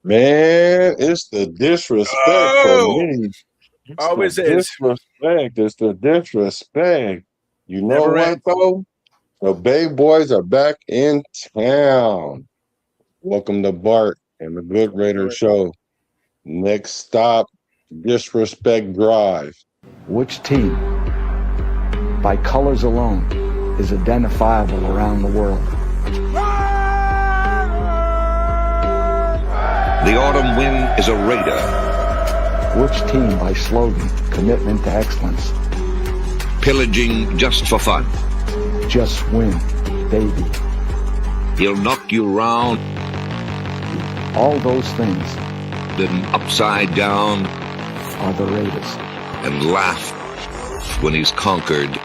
Man, it's the disrespect for Oh, me. It's the always is. disrespect. It's the disrespect. You know Never what, ends. though? The Bay Boys are back in town. Welcome to Bart and the Good Let's do Raider it. Show. Next stop, Disrespect Drive. Which team, by colors alone, is identifiable around the world? The autumn wind is a raider, Which team, by slogan, commitment to excellence, pillaging just for fun. just win, baby? He'll knock you round, All those things then upside down, are the Raiders. and laugh when he's conquered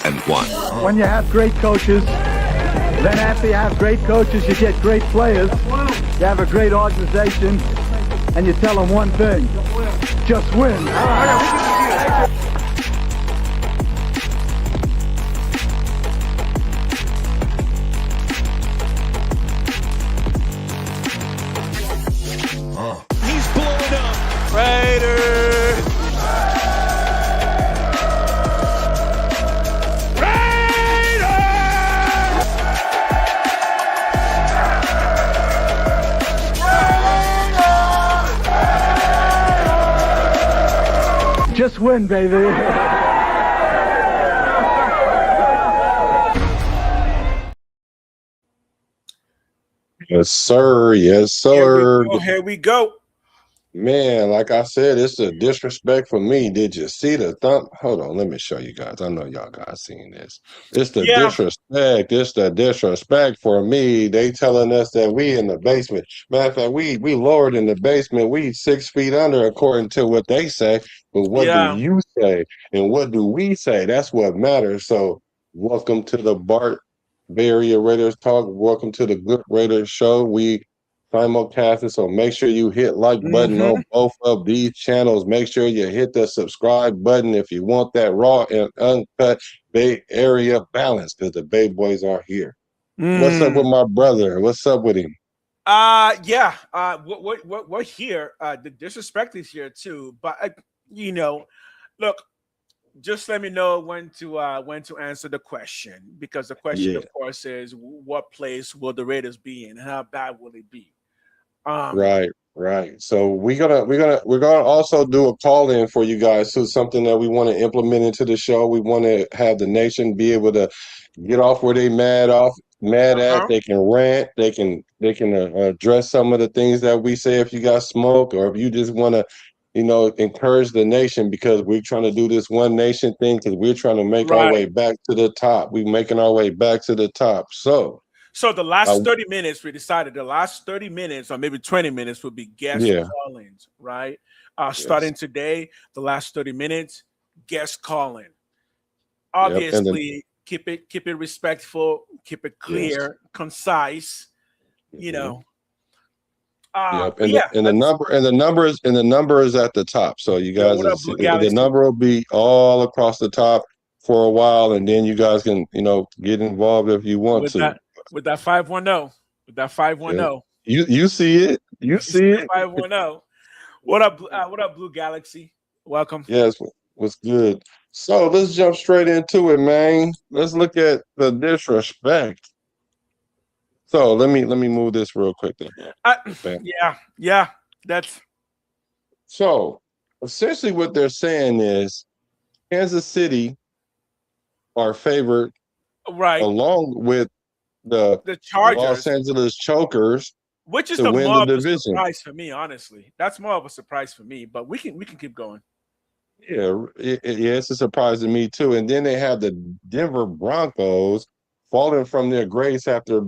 and won. When you have great coaches, then after you have great coaches, you get great players. You have a great organization, and you tell them one thing: just win. He's blowing up. Raiders. Just win, baby. Yes, sir. Yes, Here we sir. go. Here we go. Man, like I said, it's the disrespect for me. Did you see the thumb? Hold on, let me show you guys. I know y'all guys seen this. It's the Yeah. disrespect. It's the disrespect for me. They telling us that we in the basement. Matter of fact, we lowered in the basement. We 6 feet under, according to what they say. But what do Yeah. you say? And what do we say? That's what matters. So, welcome to the Bart Bay Area Raiders Talk. Welcome to the Good Raiders Show. We simulcasting. So make sure you hit like button Mm-hmm. on both of these channels. Make sure you hit the subscribe button if you want that raw and uncut Bay Area balance, because the Bay Boys are here. What's up with my brother? What's up with him? Yeah. We're here. The disrespect is here too. But you know, look, just let me know when to answer the question, because the question, Yeah, of course, is what place will the Raiders be in? How bad will it be? Um, right, right. So we're gonna also do a call in for you guys too. Something that we want to implement into the show. We want to have the nation be able to get off where they mad at. uh-huh. They can rant. They can address some of the things that we say. If you got smoke, or if you just want to, encourage the nation, because we're trying to do this one nation thing, because we're trying to make our way Right. back to the top. We're making our way back to the top. So, So the uh, last 30 minutes, we decided the last 30 minutes or maybe 20 minutes would be guest yeah, call-ins, right? yes, Starting today, the last 30 minutes, guest calling. yep, and then Obviously, keep it respectful, keep it yes. clear, concise, you Mhm. know. Yep, But and the yeah, and the let's number and the number is and the number is at the top. So you yo, guys what will up, see Blue the Galaxy? number will be all across the top for a while, and then you guys can get involved if you want With to. that 510. With that Yeah, 510. you see it, you You see see the it. 510. What up, Blue Galaxy? Welcome. Yes, what's good? So let's jump straight into it, man. Let's look at the disrespect. So let me move this real quick then. I, Bam. yeah, that's So essentially, what they're saying is Kansas City are favored right. along with the The Los Chargers, Angeles Chokers which is to the win more the of a division. surprise for me, honestly. That's more of a surprise for me, but we can keep going. Yeah, yeah, it's a surprise to me too. And then they have the Denver Broncos falling from their grace after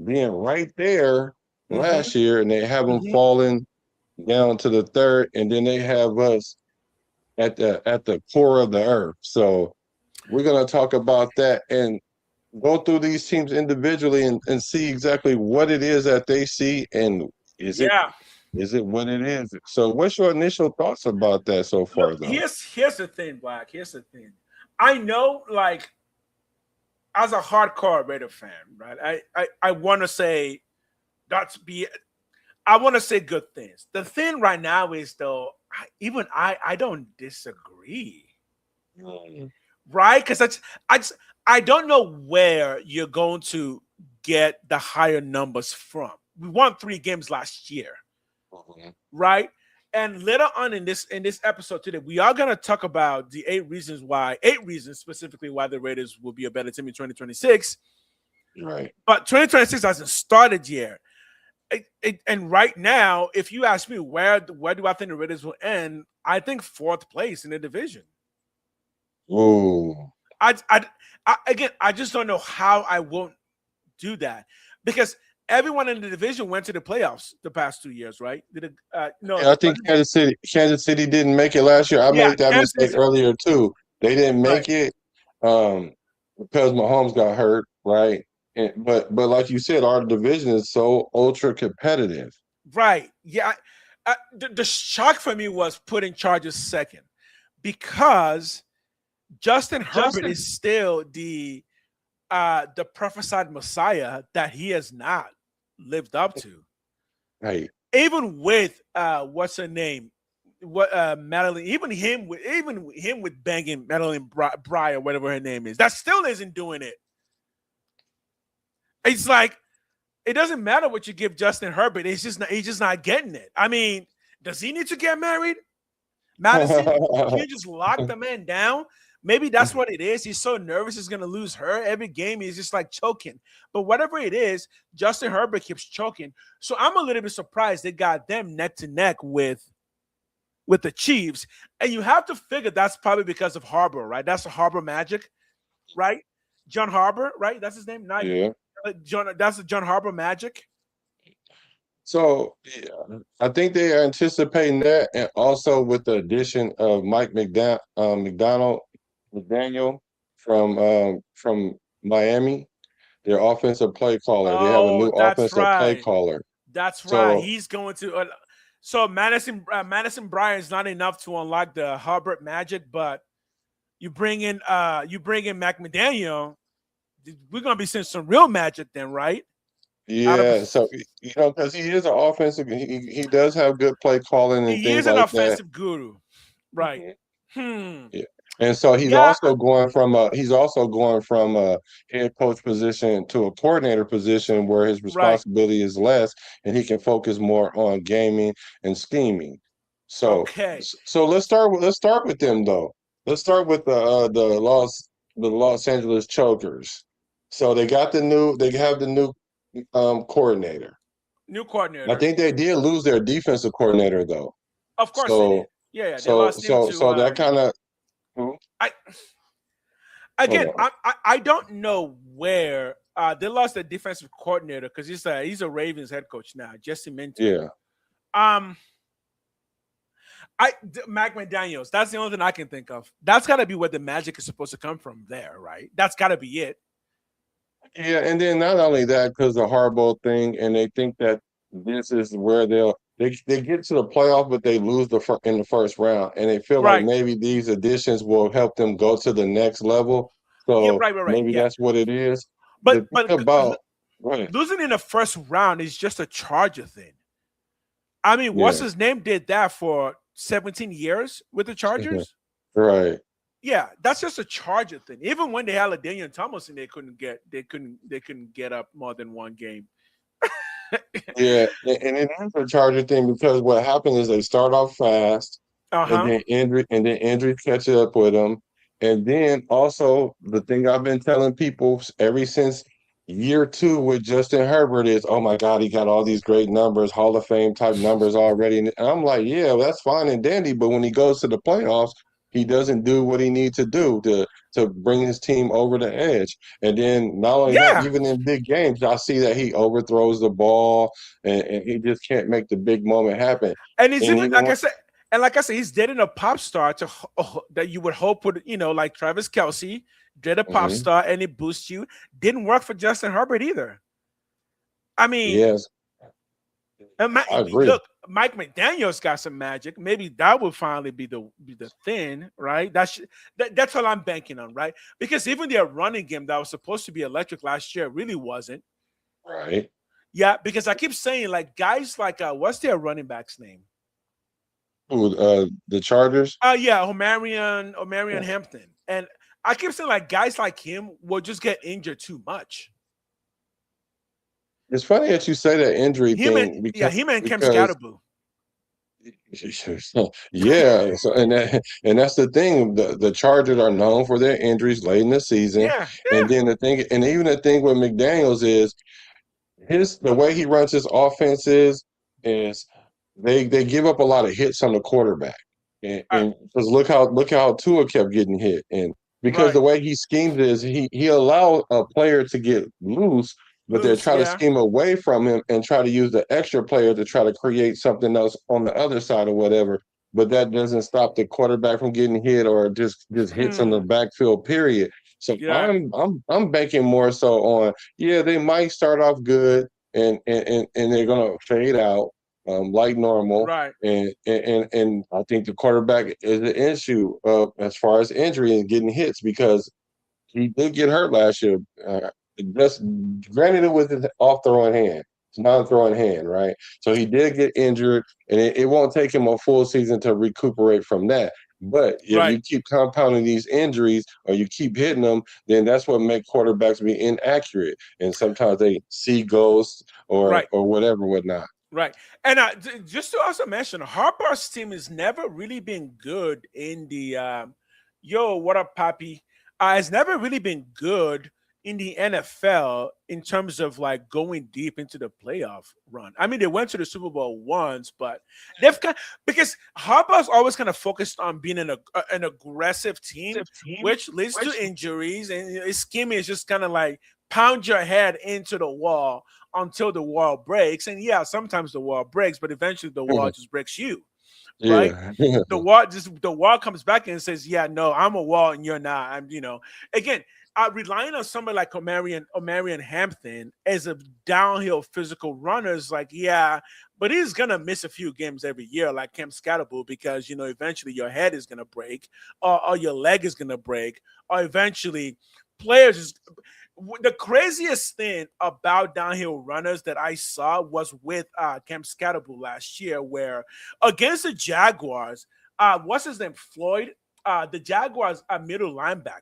being right there Mm-hmm. last year, and they have them Mm-hmm. falling down to the third, and then they have us at the core of the earth. So we're gonna talk about that and go through these teams individually and see exactly what it is that they see, and is it Yeah. is it what it is. So what's your initial thoughts about that so Look, far though? here's the thing, Black. Here's the thing. I know, like, as a hardcore Raider fan, right? I want to say that's be I want to say good things. The thing right now is though, I don't disagree, right? Because I don't know where you're going to get the higher numbers from. We won 3 games last year, right? And later on in this episode today, we are going to talk about the 8 reasons specifically why the Raiders will be a better team in 2026. Right. But 2026 hasn't started yet. And right now, if you ask me where do I think the Raiders will end, I think 4th place in the division. Ooh. Again, I just don't know how I won't do that, because everyone in the division went to the playoffs the past 2 years, right? No, I think Kansas City didn't make it last year. I made that mistake earlier too. They didn't make it because Mahomes got hurt, right? But like you said, our division is so ultra competitive. Right. Yeah. The shock for me was putting Chargers second, because Justin Herbert is still the prophesied Messiah that he has not lived up to. Right. Even with what's her name? Madeline, even him with banging Madeline Breyer, whatever her name is, that still isn't doing it. It's like, it doesn't matter what you give Justin Herbert. He's just not getting it. I mean, does he need to get married? Madison, can you just lock the man down? Maybe that's what it is. He's so nervous he's going to lose her. Every game he's just like choking. But whatever it is, Justin Herbert keeps choking. So I'm a little bit surprised they got them neck to neck with the Chiefs. And you have to figure that's probably because of Harbaugh, right? That's the Harbaugh magic, right? John Harbaugh, right? That's his name? Yeah. That's the John Harbaugh magic. So yeah, I think they are anticipating that, and also with the addition of Mike McDaniel from Miami, their offensive play caller. They have a new offensive play caller. That's right. He's going to. So Madison Bryant is not enough to unlock the Herbert magic, but you bring in Mac McDaniel. We're gonna be seeing some real magic then, right? Yeah, so because he is an offensive, he does have good play calling and things like that. He is an offensive guru, right? Yeah, and so he's also going from a head coach position to a coordinator position where his responsibility is less, and he can focus more on gaming and scheming. So, so let's start with them though. Let's start with the Los Angeles Chokers. So they have the new coordinator. New coordinator. I think they did lose their defensive coordinator though. Of course they did. Yeah. They lost him to, that kind of. I don't know where they lost their defensive coordinator, because he's a Ravens head coach now, Jesse Minter. Yeah. Mac McDaniels. That's the only thing I can think of. That's got to be where the magic is supposed to come from there, right? That's got to be it. Yeah, and then not only that, because the Harbaugh thing, and they think that this is where they get to the playoff, but they lose in the first round, and they feel like maybe these additions will help them go to the next level. So maybe that's what it is. But losing in the first round is just a Charger thing. I mean, what's his name did that for 17 years with the Chargers? Right. Yeah, that's just a Charger thing. Even when they had LaDainian Tomlinson, they couldn't get up more than one game. Yeah, and it is a Charger thing, because what happens is they start off fast, and then injuries catch up with them, and then also the thing I've been telling people ever since year 2 with Justin Herbert is, oh my God, he got all these great numbers, Hall of Fame type numbers already, and I'm like, yeah, well, that's fine and dandy, but when he goes to the playoffs, he doesn't do what he needs to do to bring his team over the edge. And then not only that, even in big games, I see that he overthrows the ball and he just can't make the big moment happen. And he's like I said, he's dating a pop star that you would hope would, like Travis Kelce, did a pop star and it boosts you. Didn't work for Justin Herbert either. I mean, yes. And I agree. Look, Mike McDaniel's got some magic. Maybe that will finally be the thing, right? That's what I'm banking on, right? Because even their running game that was supposed to be electric last year really wasn't. Right. Yeah, because I keep saying like guys like what's their running back's name? Who, the Chargers. Yeah, Omarion Hampton. And I keep saying like guys like him will just get injured too much. It's funny that you say that injury thing Him and Kem because Scatterboo. yeah, so and that's the thing. The Chargers are known for their injuries late in the season, Yeah, and then the thing, and even the thing with McDaniels is the way he runs his offenses is they give up a lot of hits on the quarterback, and because look how Tua kept getting hit, and because the way he schemes is he allowed a player to get loose, but they're trying to scheme away from him and try to use the extra player to try to create something else on the other side or whatever. But that doesn't stop the quarterback from getting hit or just hits on the backfield. Period. So I'm banking more so on they might start off good and they're gonna fade out like normal. Right. And I think the quarterback is an issue as far as injury and getting hits because he did get hurt last year. Just granted, it was his off throwing hand, it's non-throwing hand, right? So he did get injured, and it won't take him a full season to recuperate from that. But if you keep compounding these injuries or you keep hitting them, then that's what makes quarterbacks be inaccurate, and sometimes they see ghosts or whatever, whatnot. Right. And just to also mention, Harper's team has never really been good in the what up, Pappy? It's never really been good in the NFL in terms of like going deep into the playoff run. I mean, they went to the Super Bowl once, but they've because Harbaugh's always kind of focused on being an aggressive team, which leads to injuries, and his scheme is just kind of like pound your head into the wall until the wall breaks. And sometimes the wall breaks, but eventually the wall just breaks you. Right? Yeah. the wall comes back and says, no, I'm a wall and you're not. I'm, again, relying on somebody like Omarion Hampton as a downhill physical runner is like, but he's gonna miss a few games every year, like Kem Scatterboo, because eventually your head is gonna break, or your leg is gonna break, or eventually players. The craziest thing about downhill runners that I saw was with Kem Scatterboo last year, where against the Jaguars, what's his name, Floyd, the Jaguars middle linebacker,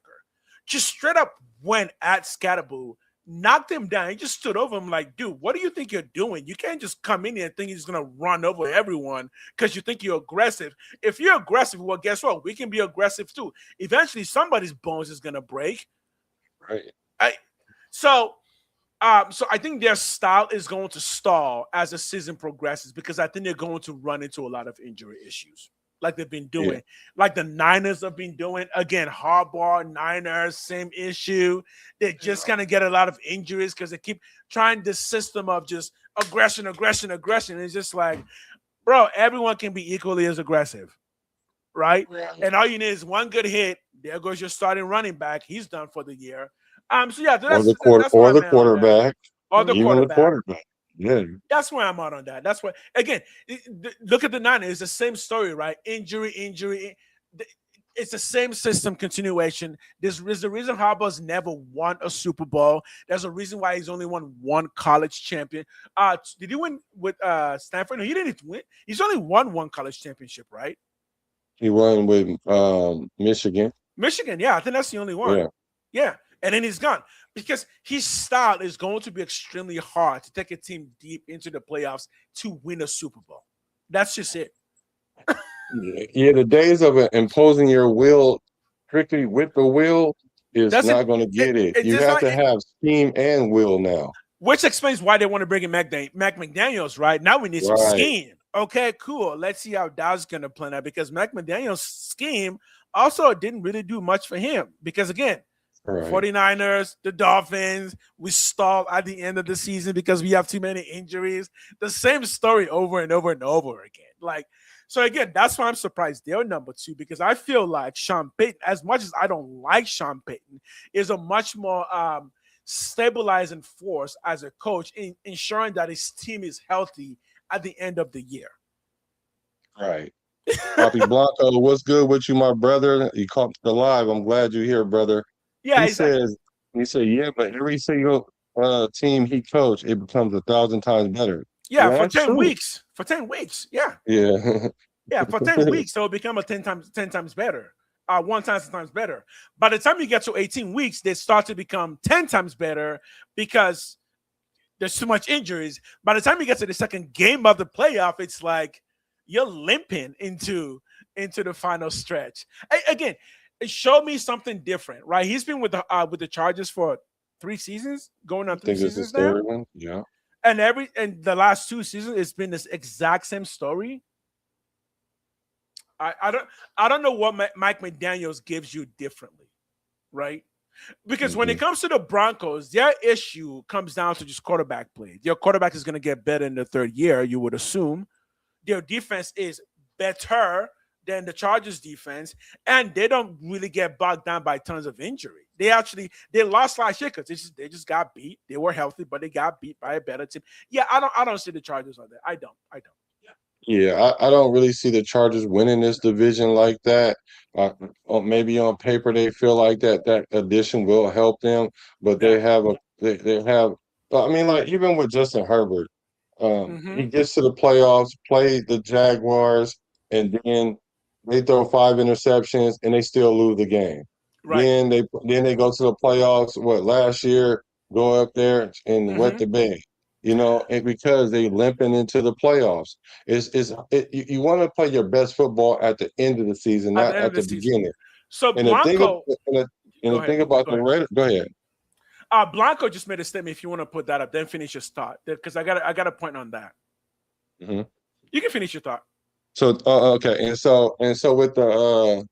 just straight up went at Scatterboo, knocked him down. He just stood over him like, dude, what do you think you're doing? You can't just come in here and think he's going to run over everyone because you think you're aggressive. If you're aggressive, well, guess what? We can be aggressive too. Eventually, somebody's bones is going to break. Right. So I think their style is going to stall as the season progresses because I think they're going to run into a lot of injury issues. Like they've been doing, like the Niners have been doing. Again, Harbaugh, Niners, same issue. They just kind of get a lot of injuries because they keep trying this system of just aggression. It's just like, bro, everyone can be equally as aggressive, right? And all you need is one good hit. There goes your starting running back. He's done for the year. Or the quarterback. Yeah, that's where I'm out on that. That's where, again, look at the Niners. It's the same story, right? Injury. It's the same system continuation. There's a reason Harbaugh's never won a Super Bowl. There's a reason why he's only won one college champion. Did he win with Stanford? No, he didn't win. He's only won one college championship, right? He won with Michigan. Yeah, I think that's the only one. Yeah. And then he's gone because his style is going to be extremely hard to take a team deep into the playoffs to win a Super Bowl. That's just it. The days of imposing your will strictly with the will is not going to get it. You have to have scheme and will now. Which explains why they want to bring in Mac McDaniels, right? Now we need some scheme. Okay, cool. Let's see how Dow's going to plan out because Mac McDaniels' scheme also didn't really do much for him because, again, 49ers, the Dolphins, we stalled at the end of the season because we have too many injuries. The same story over and over and over again. So again, that's why I'm surprised they're number 2 because I feel like Sean Payton, as much as I don't like Sean Payton, is a much more stabilizing force as a coach in ensuring that his team is healthy at the end of the year. Right. Papi Blanco, what's good with you, my brother? You caught the live. I'm glad you're here, brother. Yeah, he said, yeah, but every single team he coached, it becomes 1,000 times better. Yeah, And for that's 10 true. weeks. For 10 weeks. Yeah. Yeah. Yeah, for 10 weeks, they'll become 10 times better. 1 times better. By the time you get to 18 weeks, they start to become 10 times better because there's too much injuries. By the time you get to the second game of the playoff, it's like you're limping into the final stretch. Again, it showed me something different, right? He's been with the Chargers for 3 seasons, going on I 3 think this is seasons now. third one. Yeah. And the last 2 seasons, it's been this exact same story. I don't know what Mike McDaniels gives you differently, right? Because when it comes to the Broncos, their issue comes down to just quarterback play. Their quarterback is going to get better in the 3rd year, you would assume. Their defense is better than the Chargers defense, and they don't really get bogged down by tons of injury. They lost last year because they just got beat. They were healthy, but they got beat by a better team. Yeah, I don't see the Chargers on there. I don't. Yeah, I don't really see the Chargers winning this division like that. Maybe on paper they feel like that addition will help them, but they have they have. I mean, like even with Justin Herbert, he gets to the playoffs, play the Jaguars, and then they throw 5 interceptions and they still lose the game. Right. Then they go to the playoffs. What last year? Go up there and wet the bed. And because they limping into the playoffs, you want to play your best football at the end of the season, not at the beginning. So and Blanco, the thing about the Raiders, go ahead. Blanco just made a statement. If you want to put that up, then finish your thought because I got a point on that. Mm-hmm. You can finish your thought. So okay, and so with the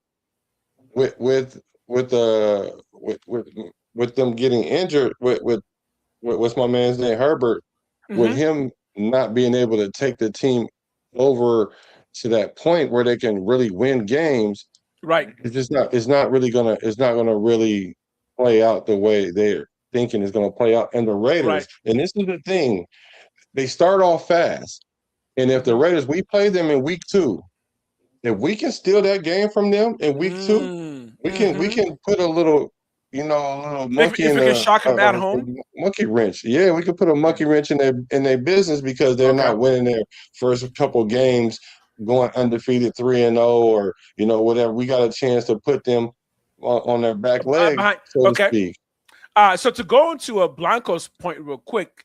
with them getting injured with what's my man's name, Herbert. With him not being able to take the team over to that point where they can really win games, right? It's not gonna really play out the way they're thinking is gonna play out. And the Raiders, and this is the thing, they start off fast. And if the Raiders, we play them in week 2, if we can steal that game from them in week 2, we can put a little monkey if we can shock them at home, monkey wrench. Yeah, we could put a monkey wrench in their business because they're not winning their first couple games, going undefeated 3-0 or whatever. We got a chance to put them on their back leg, so to speak. So to go into a Blanco's point real quick,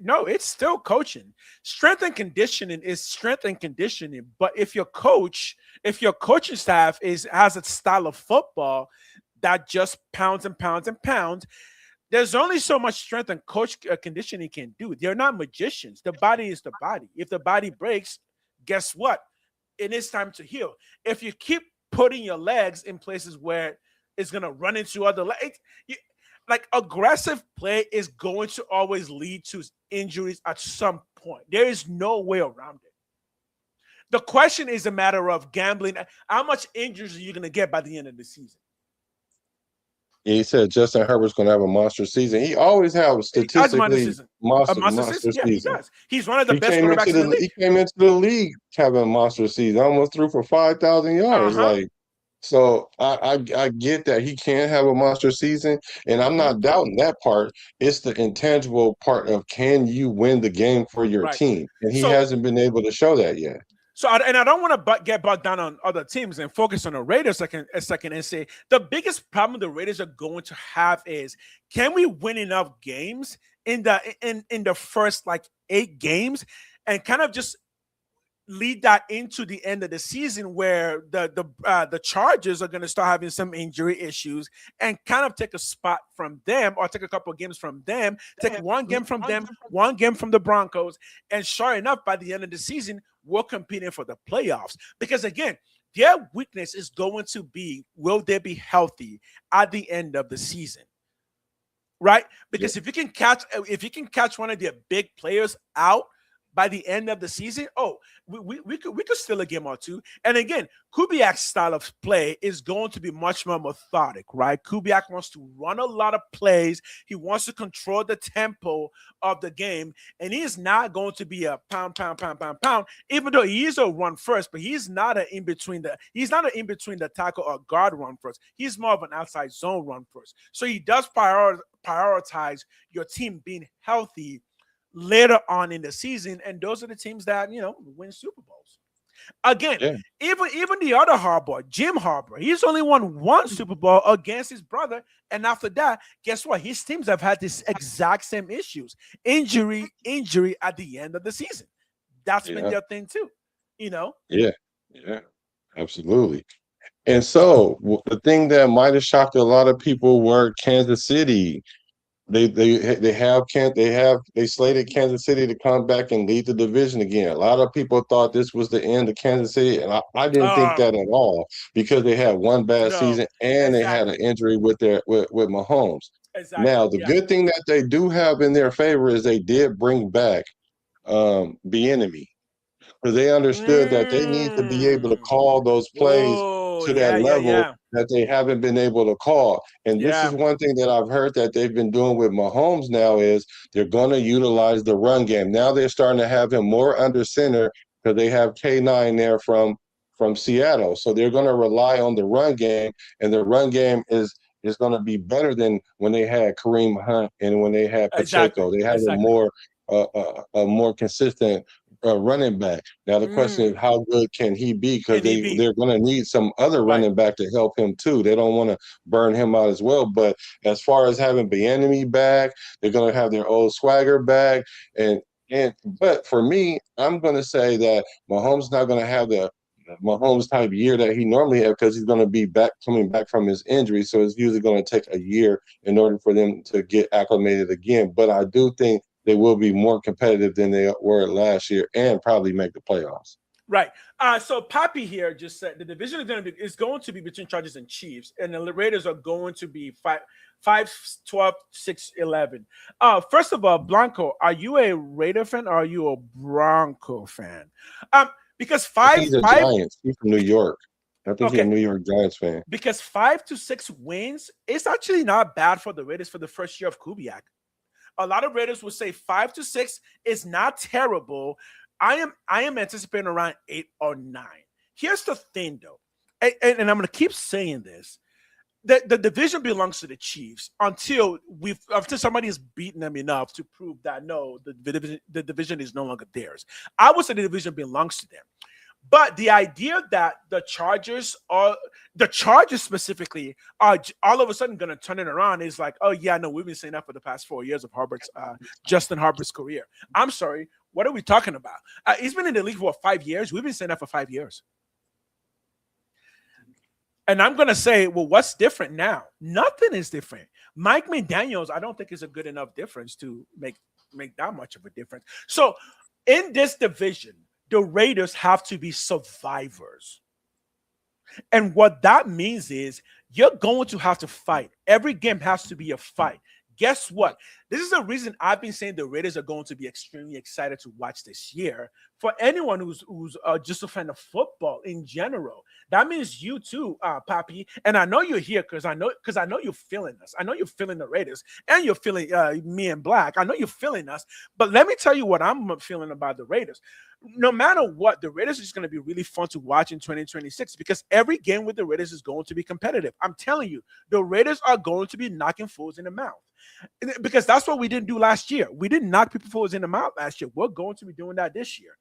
no, it's still coaching. Strength and conditioning is strength and conditioning. But if your coaching staff has a style of football that just pounds and pounds and pounds, there's only so much strength and conditioning can do. They're not magicians. The body is the body. If the body breaks, guess what? It is time to heal. If you keep putting your legs in places where it's going to run into other legs, like aggressive play is going to always lead to injuries at some point. There is no way around it. The question is a matter of gambling. How much injuries are you going to get by the end of the season? He said Justin Herbert's going to have a monster season. He always has statistically monster season. Yeah, he does. He's one of the best quarterbacks in the league. He came into the league having a monster season. Almost threw for 5,000 yards. So I get that he can have a monster season, and I'm not doubting that part. It's the intangible part of can you win the game for your team, and he hasn't been able to show that yet. So, and I don't want to get bogged down on other teams and focus on the Raiders a second and say the biggest problem the Raiders are going to have is, can we win enough games in the first 8 games and kind of just lead that into the end of the season where the Chargers are going to start having some injury issues and kind of take a spot from them or take a couple of games from them, take one game from them, one game from the Broncos. And sure enough, by the end of the season, we're competing for the playoffs. Because again, their weakness is going to be, will they be healthy at the end of the season? Right? Because if you can catch one of their big players out, by the end of the season, we could steal a game or two. And again, Kubiak's style of play is going to be much more methodic, right? Kubiak wants to run a lot of plays. He wants to control the tempo of the game, and he is not going to be a pound, pound, pound, pound, pound. Even though he is a run first, but he's not an in between the tackle or guard run first. He's more of an outside zone run first. So he does prioritize your team being healthy later on in the season, and those are the teams that win Super Bowls. Again, even the other Harbaugh, Jim Harbaugh, he's only won one Super Bowl against his brother, and after that, guess what? His teams have had this exact same issues: injury at the end of the season. That's been their thing too, Yeah, absolutely. And so the thing that might have shocked a lot of people were Kansas City. They slated Kansas City to come back and lead the division again. A lot of people thought this was the end of Kansas City, and I didn't think that at all, because they had one bad season and they had an injury with Mahomes. Now, the good thing that they do have in their favor is they did bring back Bieniemy, because they understood that they need to be able to call those plays to that level that they haven't been able to call. And this is one thing that I've heard that they've been doing with Mahomes now is they're going to utilize the run game. Now they're starting to have him more under center because they have K9 there from Seattle. So they're going to rely on the run game, and the run game is going to be better than when they had Kareem Hunt and when they had Pacheco. They had a more consistent running back. Now the question is, how good can he be? Because they're going to need some other running back to help him too. They don't want to burn him out as well. But as far as having Bieniemy back, they're going to have their old swagger back. But for me, I'm going to say that Mahomes not going to have the Mahomes type year that he normally has, because he's going to be coming back from his injury. So it's usually going to take a year in order for them to get acclimated again. But I do think they will be more competitive than they were last year and probably make the playoffs. Right. So Pappy here just said the division is going to be between Chargers and Chiefs, and the Raiders are going to be 5-12, 6-11. First of all, Blanco, are you a Raider fan or are you a Bronco fan? Because he's a Giants. He's from New York. I think he's a New York Giants fan. Because 5 to 6 wins is actually not bad for the Raiders for the first year of Kubiak. A lot of Raiders would say 5 to 6 is not terrible. I am anticipating around 8 or 9. Here's the thing, though, and I'm going to keep saying this: the division belongs to the Chiefs until somebody has beaten them enough to prove that no, the division is no longer theirs. I would say the division belongs to them. But the idea that the Chargers specifically are all of a sudden going to turn it around is like, oh yeah, no, we've been saying that for the past 4 years of Justin Herbert's career. I'm sorry, what are we talking about? He's been in the league for 5 years. We've been saying that for 5 years. And I'm going to say, well, what's different now? Nothing is different. Mike McDaniels, I don't think is a good enough difference to make that much of a difference. So in this division, the Raiders have to be survivors. And what that means is you're going to have to fight. Every game has to be a fight. Guess what? This is the reason I've been saying the Raiders are going to be extremely excited to watch this year. For anyone who's just a fan of football in general, that means you too, Papi. And I know you're here because I know you're feeling us. I know you're feeling the Raiders, and you're feeling me and Black. I know you're feeling us. But let me tell you what I'm feeling about the Raiders. No matter what, the Raiders is going to be really fun to watch in 2026 because every game with the Raiders is going to be competitive. I'm telling you, the Raiders are going to be knocking fools in the mouth because that's what we didn't do last year. We didn't knock fools in the mouth last year. We're going to be doing that this year.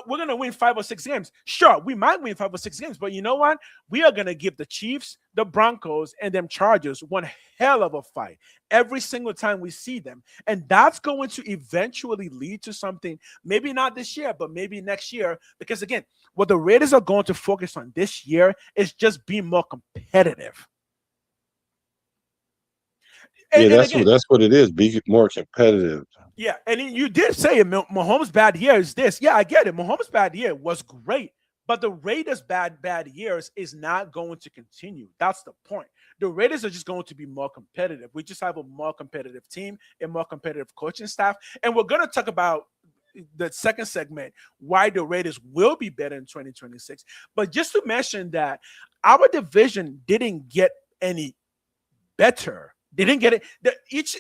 We're going to win 5 or 6 games. Sure, we might win 5 or 6 games, but you know what? We are going to give the Chiefs, the Broncos, and them Chargers one hell of a fight every single time we see them. And that's going to eventually lead to something, maybe not this year, but maybe next year. Because again, what the Raiders are going to focus on this year is just being more competitive. That's what it is. Be more competitive. Yeah, and you did say Mahomes' bad year is this. Yeah, I get it. Mahomes' bad year was great, but the Raiders' bad years is not going to continue. That's the point. The Raiders are just going to be more competitive. We just have a more competitive team, a more competitive coaching staff, and we're going to talk about the second segment why the Raiders will be better in 2026. But just to mention that our division didn't get any better. They didn't get it. Each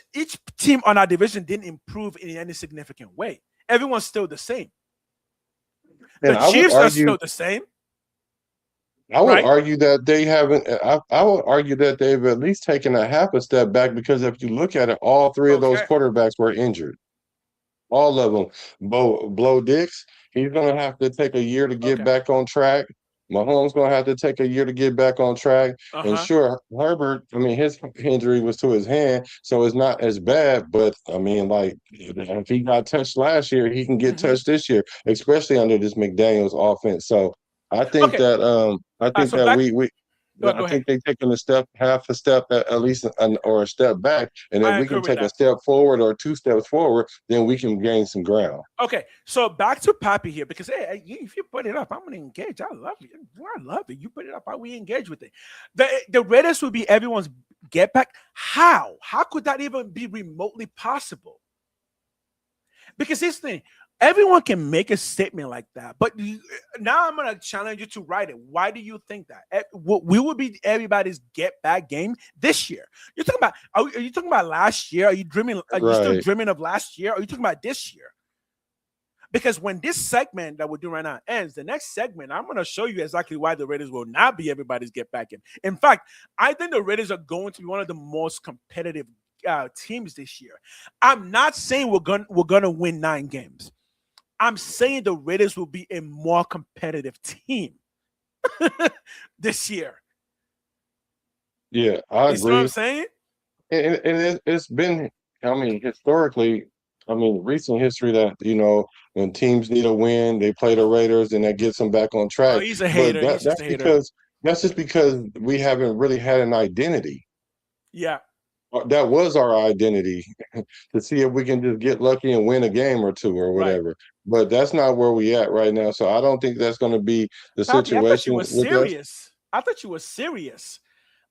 team on our division didn't improve in any significant way. Everyone's still the same. And The Chiefs are still the same. I would right? argue that they haven't. I would argue that they've at least taken a half a step back, because if you look at it, all three of those Okay. quarterbacks were injured. All of them. Blow Dix, he's going to have to take a year to get Okay. back on track. Mahomes going to have to take a year to get back on track. And Uh-huh. sure, Herbert, I mean, his injury was to his hand, so it's not as bad. But, I mean, like, if he got touched last year, he can get Mhm. touched this year, especially under this McDaniels offense. So I think Okay. that So back, go I ahead. think they're taking a step, half a step at least, or a step back. And if I we agree can with take a that. step forward or 2 steps forward, then we can gain some ground. Okay, so back to Pappy here, because hey, if you put it up, I'm gonna engage. I love it. I love it. You put it up, we engage with it. The Raiders will be everyone's get back. How? How could that even be remotely possible? Because this thing, everyone can make a statement like that, but now I'm gonna challenge you to write it. Why do you think that we will be everybody's get back game this year? You're talking about? Are you talking about last year? Are you dreaming? Are you still Right. dreaming of last year? Are you talking about this year? Because when this segment that we're doing right now ends, the next segment, I'm going to show you exactly why the Raiders will not be everybody's get back in. In fact, I think the Raiders are going to be one of the most competitive teams this year. I'm not saying we're gonna win 9 games. I'm saying the Raiders will be a more competitive team this year. Yeah, I You see what I'm agree. saying? And it's been, I mean, historically, I mean, recent history that, when teams need a win, they play the Raiders and that gets them back on Oh, track. he's a But hater. He's just a hater. that's just because we haven't really had an identity. Yeah. That was our identity, to see if we can just get lucky and win a game or 2 or Right. whatever. But that's not where we at right now. So I don't think that's going to be the Papi, I thought you situation were with us. serious. I thought you were serious.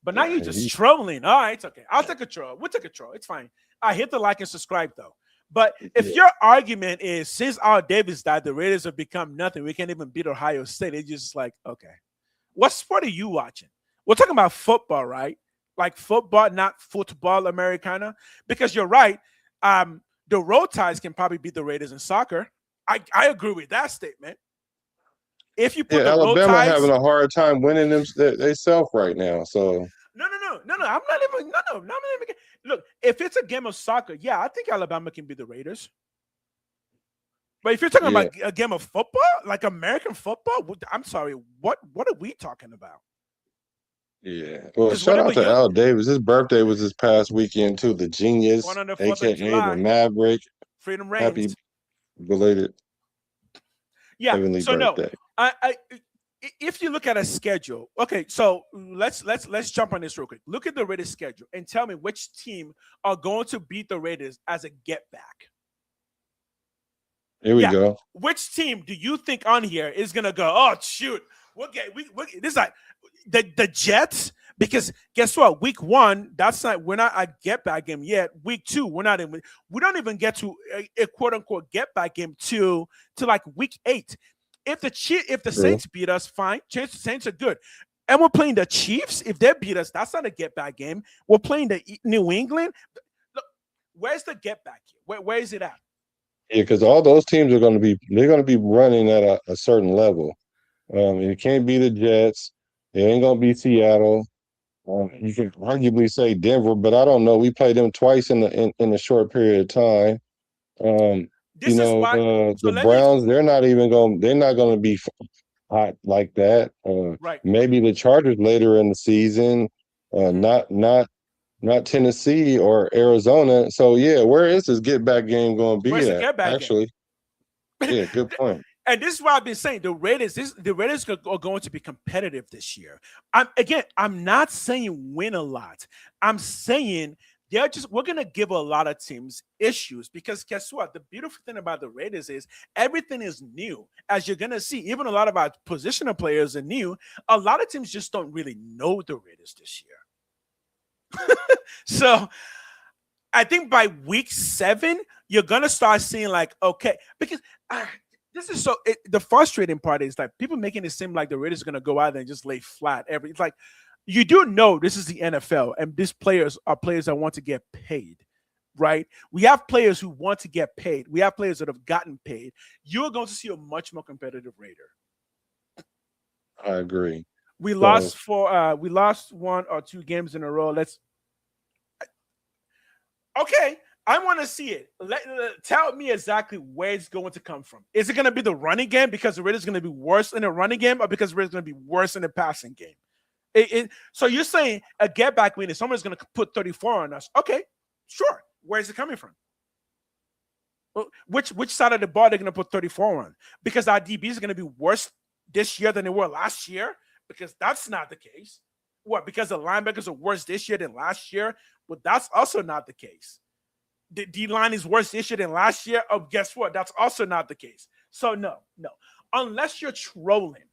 But now Yeah, you're just trolling. All right, it's okay. I'll take a troll. We'll take a troll. It's fine. I hit the like and subscribe though. But if Yeah. your argument is since Al Davis died, the Raiders have become nothing, we can't even beat Ohio State. It's just like, okay, what sport are you watching? We're talking about football, right? Like football, not football Americana. Because you're right. The Roll Tides can probably beat the Raiders in soccer. I agree with that statement. If you put Yeah, the Roll Alabama Tides, having a hard time winning them themselves right now. So No. I'm not even. No. I'm not even. Look, if it's a game of soccer, yeah, I think Alabama can beat the Raiders. But if you're talking yeah, about a game of football, like American football, I'm sorry. What are we talking about? yeah. Well, Because shout out whatever to Al Davis. His birthday was this past weekend too. The genius, Born on the 4th of aka July, the Maverick. freedom Happy reigns. belated Yeah. heavenly So no, birthday. if you look at a schedule, okay. So let's jump on this real quick. Look at the Raiders schedule and tell me which team are going to beat the Raiders as a get back. Here we Yeah. go. Which team do you think on here is gonna go? Oh shoot, this is like the Jets, because guess what? Week 1, we're not a get back game yet. Week 2, we don't even get to a quote unquote get back game to like week 8. If the True. Saints beat us, fine. Saints are good. And we're playing the Chiefs. If they beat us, that's not a get back game. We're playing the New England. Look, where's the get back here? Where is it at? Yeah, because all those teams they're going to be running at a certain level. It can't be the Jets. It ain't going to be Seattle. You can arguably say Denver, but I don't know. We played them twice in a short period of time. This is why. So The let me Browns, they're not going to be hot like that. right. Maybe the Chargers later in the season, not Tennessee or Arizona. So yeah, where is this get back game going to be Where's the at? get back game? Actually, yeah, good point. And this is why I've been saying the Raiders are going to be competitive this year. I'm not saying win a lot. I'm saying we're gonna give a lot of teams issues, because guess what? The beautiful thing about the Raiders is everything is new. As you're gonna see, even a lot of our positional players are new. A lot of teams just don't really know the Raiders this year. So I think by week 7, you're gonna start seeing like, okay, because this is the frustrating part is like people making it seem like the Raiders are gonna go out there and just lay flat every. It's like you do know this is the NFL, and these players are players that want to get paid, right? We have players who want to get paid. We have players that have gotten paid. You're going to see a much more competitive Raider. I agree. We lost we lost 1 or 2 games in a row. Okay, I want to see it. Tell me exactly where it's going to come from. Is it going to be the running game because the Raiders are going to be worse in the running game, or because the Raiders are going to be worse in the passing game? So you're saying a get back meaning someone's going to put 34 on us? Okay, sure. Where is it coming from? Well, which side of the ball they're going to put 34 on? Because our DBs are going to be worse this year than they were last year? Because that's not the case. What? Because the linebackers are worse this year than last year? Well, that's also not the case. The D-line is worse this year than last year. Oh, guess what? That's also not the case. So no. Unless you're trolling.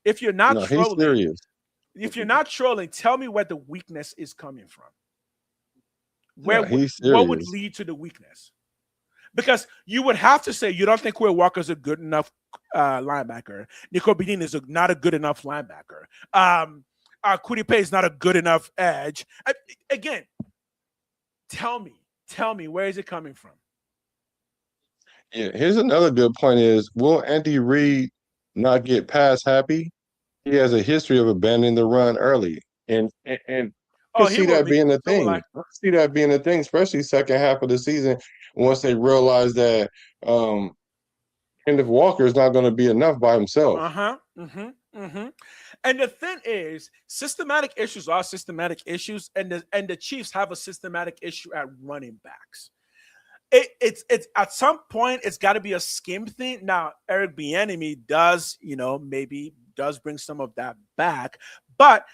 If you're not trolling, he's serious. If you're not trolling, tell me where the weakness is coming from. What would lead to the weakness? Because you would have to say you don't think Quay Walker's a good enough linebacker. Nico Bedin is not a good enough linebacker. Kwity Paye is not a good enough edge. Again, tell me, where is it coming from? Yeah, here's another good point is, will Andy Reid not get pass happy? He has a history of abandoning the run early. And I see that being the thing. I see that being the thing, especially second half of the season, once they realize that Kenneth Walker is not going to be enough by himself. And the thing is, systematic issues are systematic issues, and the Chiefs have a systematic issue at running backs. It's at some point it's got to be a scheme thing. Now, Eric Bieniemy does, maybe does bring some of that back, but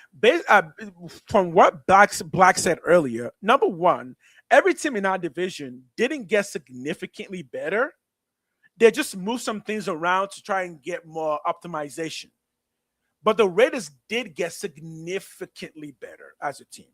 from what Black said earlier, number one, every team in our division didn't get significantly better. They just moved some things around to try and get more optimization. But the Raiders did get significantly better as a team.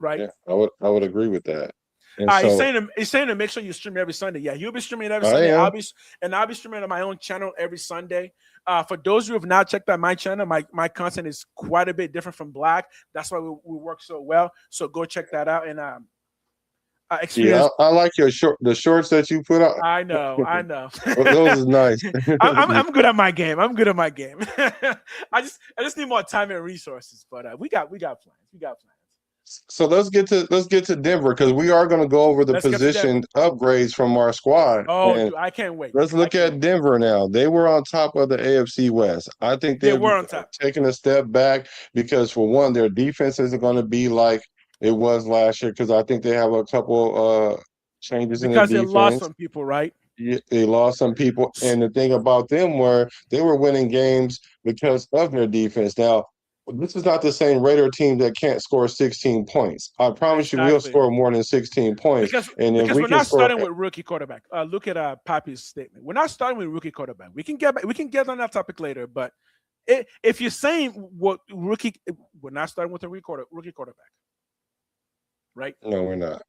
Right? Yeah, I would agree with that. He's saying to make sure you stream every Sunday. Yeah, he'll be streaming every Sunday. I'll be streaming on my own channel every Sunday. For those who have not checked out my channel, my content is quite a bit different from Black. That's why we work so well. So go check that out and Yeah, I like the shorts that you put out. I know. Those is nice. I'm good at my game. I just need more time and resources. But we got plans. So let's get to Denver, because we are going to go over the position upgrades from our squad. Oh, dude, I can't wait. Let's look at Denver now. They were on top of the AFC West. I think they were on top, taking a step back because, for one, their defense isn't going to be like it was last year, because I think they have a couple changes in the defense. Because they lost some people, right? Yeah, they lost some people. And the thing about them they were winning games because of their defense. Now, this is not the same Raider team that can't score 16 points. I promise you we'll score more than 16 points. Because we're not starting with rookie quarterback. Look at Papi's statement. We're not starting with rookie quarterback. We can get on that topic later. But if you're saying we're not starting with a rookie quarterback. Right? No, we're not.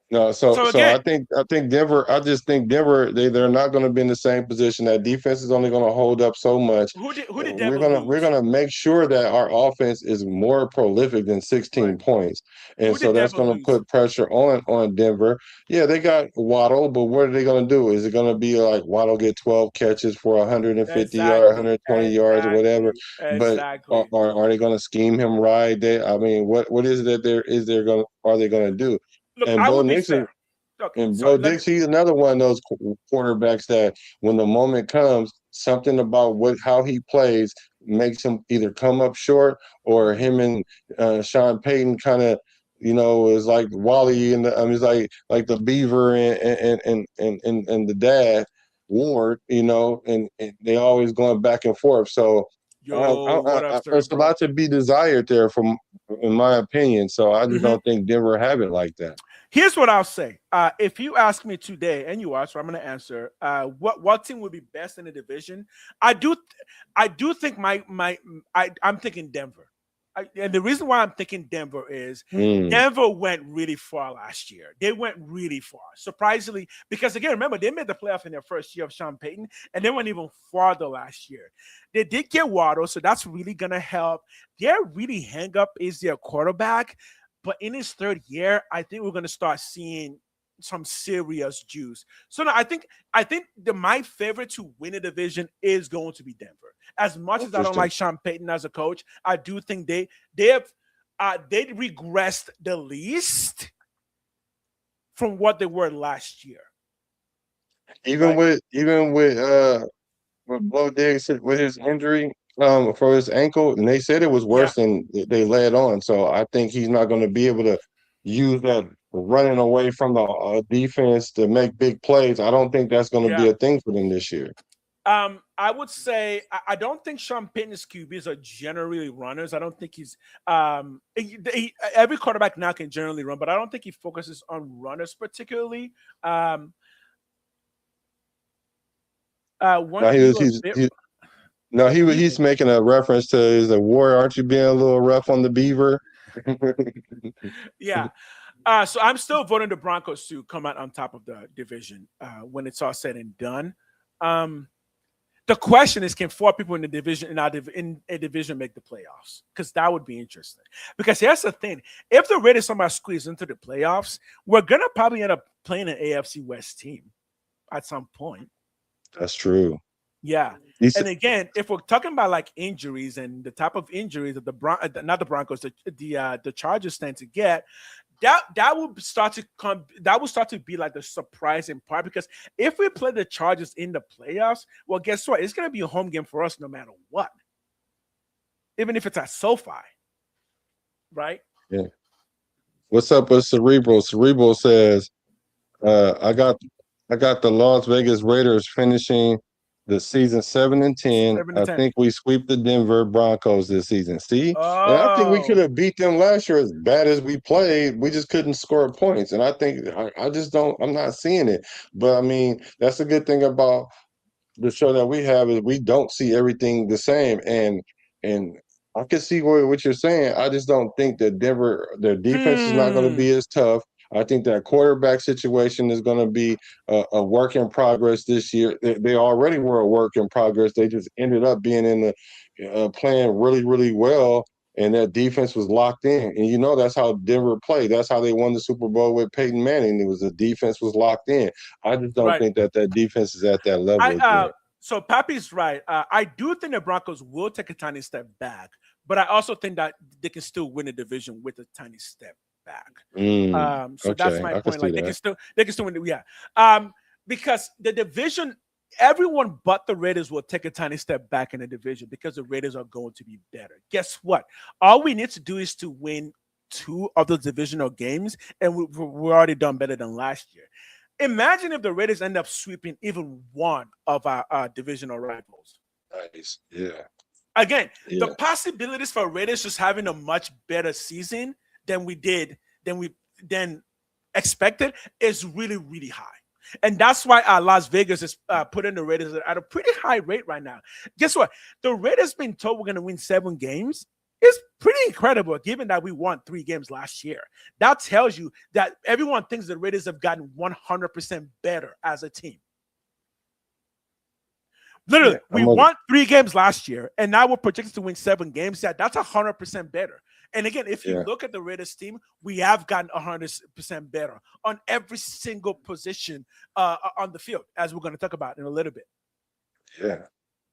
No, so I think Denver. I just think Denver. They're not going to be in the same position. That defense is only going to hold up so much. Who did Denver we're gonna make sure that our offense is more prolific than 16 points, and so that's going to put pressure on Denver. Yeah, they got Waddle, but what are they going to do? Is it going to be like Waddle get 12 catches for 150 yards, 120 yards, or whatever? Exactly. But are they going to scheme him right? What is it that are they going to do? Look, and Bo Nixon, Bo Nix, he's another one of those quarterbacks that when the moment comes, something about how he plays makes him either come up short, or him and Sean Payton kind of, is like Wally and it's like the Beaver and the dad Ward, and they always going back and forth. So there's a lot to be desired there, in my opinion. So I just don't think Denver have it like that. Here's what I'll say. If you ask me today, and you are, so I'm going to answer, what team would be best in the division? I do think I'm thinking Denver. And the reason why I'm thinking Denver is Mm. Denver went really far last year. They went really far, surprisingly, because again, remember they made the playoff in their first year of Sean Payton, and they went even farther last year. They did get Waddle, so that's really gonna help. Their really hang up is their quarterback, but in his third year, I think we're gonna start seeing some serious juice. So no, I think my favorite to win a division is going to be Denver. As much as I don't Interesting. like Sean Payton as a coach, I do think they regressed the least from what they were last year. Even Right. with Bo Diggs with his injury for his ankle, and they said it was Yeah. worse than they led on. So I think he's not going to be able to use that running away from the defense to make big plays. I don't think that's going to be Yeah. a thing for them this year. I would say I don't think Sean Payton's QBs are generally runners. I don't think he's every quarterback now can generally run, but I don't think he focuses on runners particularly. One Now thing he's making a reference to is a warrior. Aren't you being a little rough on the beaver? yeah. So I'm still voting the Broncos to come out on top of the division when it's all said and done. The question is, can 4 people in the division in a division make the playoffs? Because that would be interesting. Because here's the thing: if the Raiders somehow squeeze into the playoffs, we're gonna probably end up playing an AFC West team at some point. That's true. Yeah. And again, if we're talking about like injuries and the type of injuries that the Chargers tend to get, that will start to be like the surprising part, because if we play the Chargers in the playoffs, well, guess what? It's going to be a home game for us no matter what, even if it's at SoFi, right? Yeah. What's up with Cerebral? Cerebral says, I got the Las Vegas Raiders finishing the season 7-10. I think we sweep the Denver Broncos this season. See? And I think we could have beat them last year as bad as we played. We just couldn't score points. And I think I'm not seeing it. But I mean, that's a good thing about the show that we have is we don't see everything the same. And I can see what you're saying. I just don't think that Denver, their defense is not going to be as tough. I think that quarterback situation is going to be a work in progress this year. They already were a work in progress. They just ended up being in the playing really, really well, and that defense was locked in. And that's how Denver played. That's how they won the Super Bowl with Peyton Manning. It was the defense was locked in. I just don't think that defense is at that level again. So Pappy's right. I do think the Broncos will take a tiny step back, but I also think that they can still win a division with a tiny step back. So that's my point. Like they can still win. Yeah. Because the division, everyone but the Raiders will take a tiny step back in the division because the Raiders are going to be better. Guess what? All we need to do is to win 2 of the divisional games, and we're already done better than last year. Imagine if the Raiders end up sweeping even one of our divisional rivals. Nice. Yeah. Again, the possibilities for Raiders just having a much better season than we expected is really, really high. And that's why Las Vegas is putting the Raiders at a pretty high rate right now. Guess what? The Raiders been told we're going to win 7 games. It's pretty incredible given that we won 3 games last year. That tells you that everyone thinks the Raiders have gotten 100% better as a team. Literally, we won 3 games last year, and now we're projected to win 7 games. Yeah, that's 100% better. And again, if you look at the Raiders team, we have gotten 100% better on every single position on the field, as we're going to talk about in a little bit. Yeah.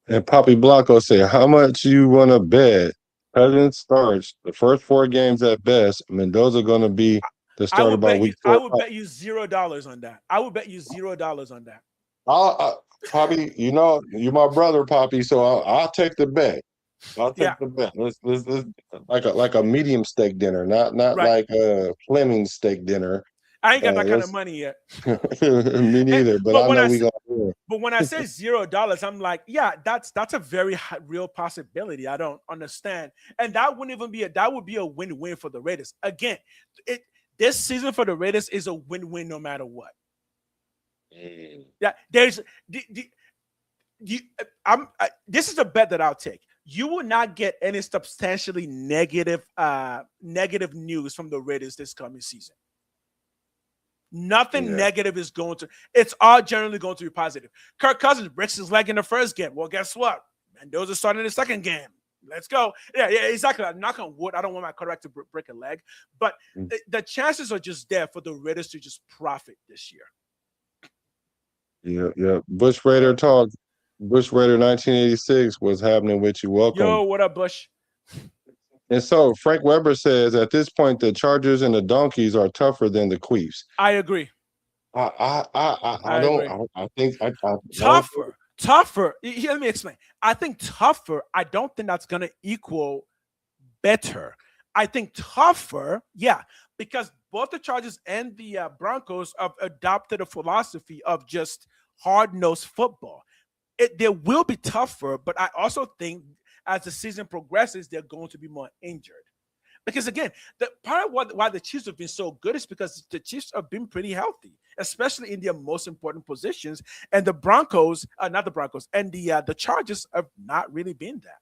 And Poppy Blanco said, how much you want to bet President starts the first 4 games at best? Mendoza going to be the starter by week 4. I would bet you $0 on that. I would bet you $0 on that. Poppy, you're my brother, Poppy, so I'll take the bet. I'll take the bet. Let's like a medium steak dinner, not like a Fleming steak dinner. I ain't got that kind of money yet. Me neither, but I know we gonna do it. But when I say $0, I'm like, yeah, that's a very real possibility. I don't understand, and that wouldn't even be that would be a win-win for the Raiders. Again, this season for the Raiders is a win-win no matter what. Yeah, there's this is a bet that I'll take. you will not get any substantially negative news from the Raiders this coming season. Nothing negative is going to. It's all generally going to be positive. Kirk Cousins breaks his leg in the first game. Well, guess what? Mendoza started in the second game. Let's go. Yeah, exactly. I'm knock on wood. I don't want my quarterback to break a leg, but the chances are just there for the Raiders to just profit this year. Yeah. Bush Raider talk. Bush Raider 1986 was happening with you. Welcome. Yo, what up, Bush? And so Frank Weber says at this point the Chargers and the Donkeys are tougher than the Queefs. I agree. I think tougher. Here, let me explain. I think tougher. I don't think that's gonna equal better. I think tougher, yeah, because both the Chargers and the Broncos have adopted a philosophy of just hard-nosed football. They will be tougher, but I also think as the season progresses, they're going to be more injured. Because again, the part of why the Chiefs have been so good is because the Chiefs have been pretty healthy, especially in their most important positions. And the Broncos, not the Broncos, and the Chargers have not really been that.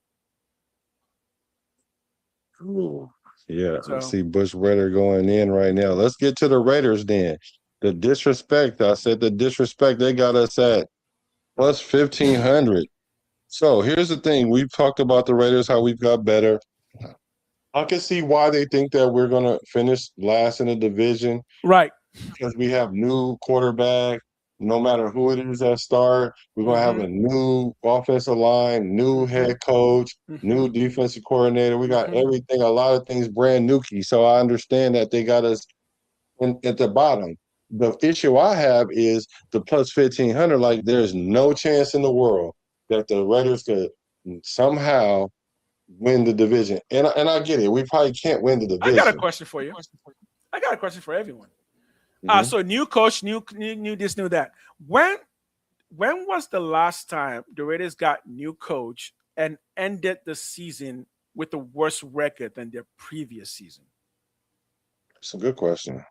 Ooh. Yeah, So, I see Bush Raider going in right now. Let's get to the Raiders then. The disrespect. I said the disrespect. They got us at plus 1,500. So here's the thing. We've talked about the Raiders, how we've got better. I can see why they think that we're going to finish last in the division. right. Because we have new quarterback. No matter who it is that start, we're going to have a new offensive line, new head coach, new defensive coordinator. We got everything, a lot of things brand new. So I understand that they got us at the bottom. The issue I have is the plus 1,500. Like, there's no chance in the world that the Raiders could somehow win the division. And I get it. We probably can't win the division. I got a question for you. I got a question for everyone. So new coach, new this, new that. When was the last time the Raiders got new coach and ended the season with a worse record than their previous season? It's a good question.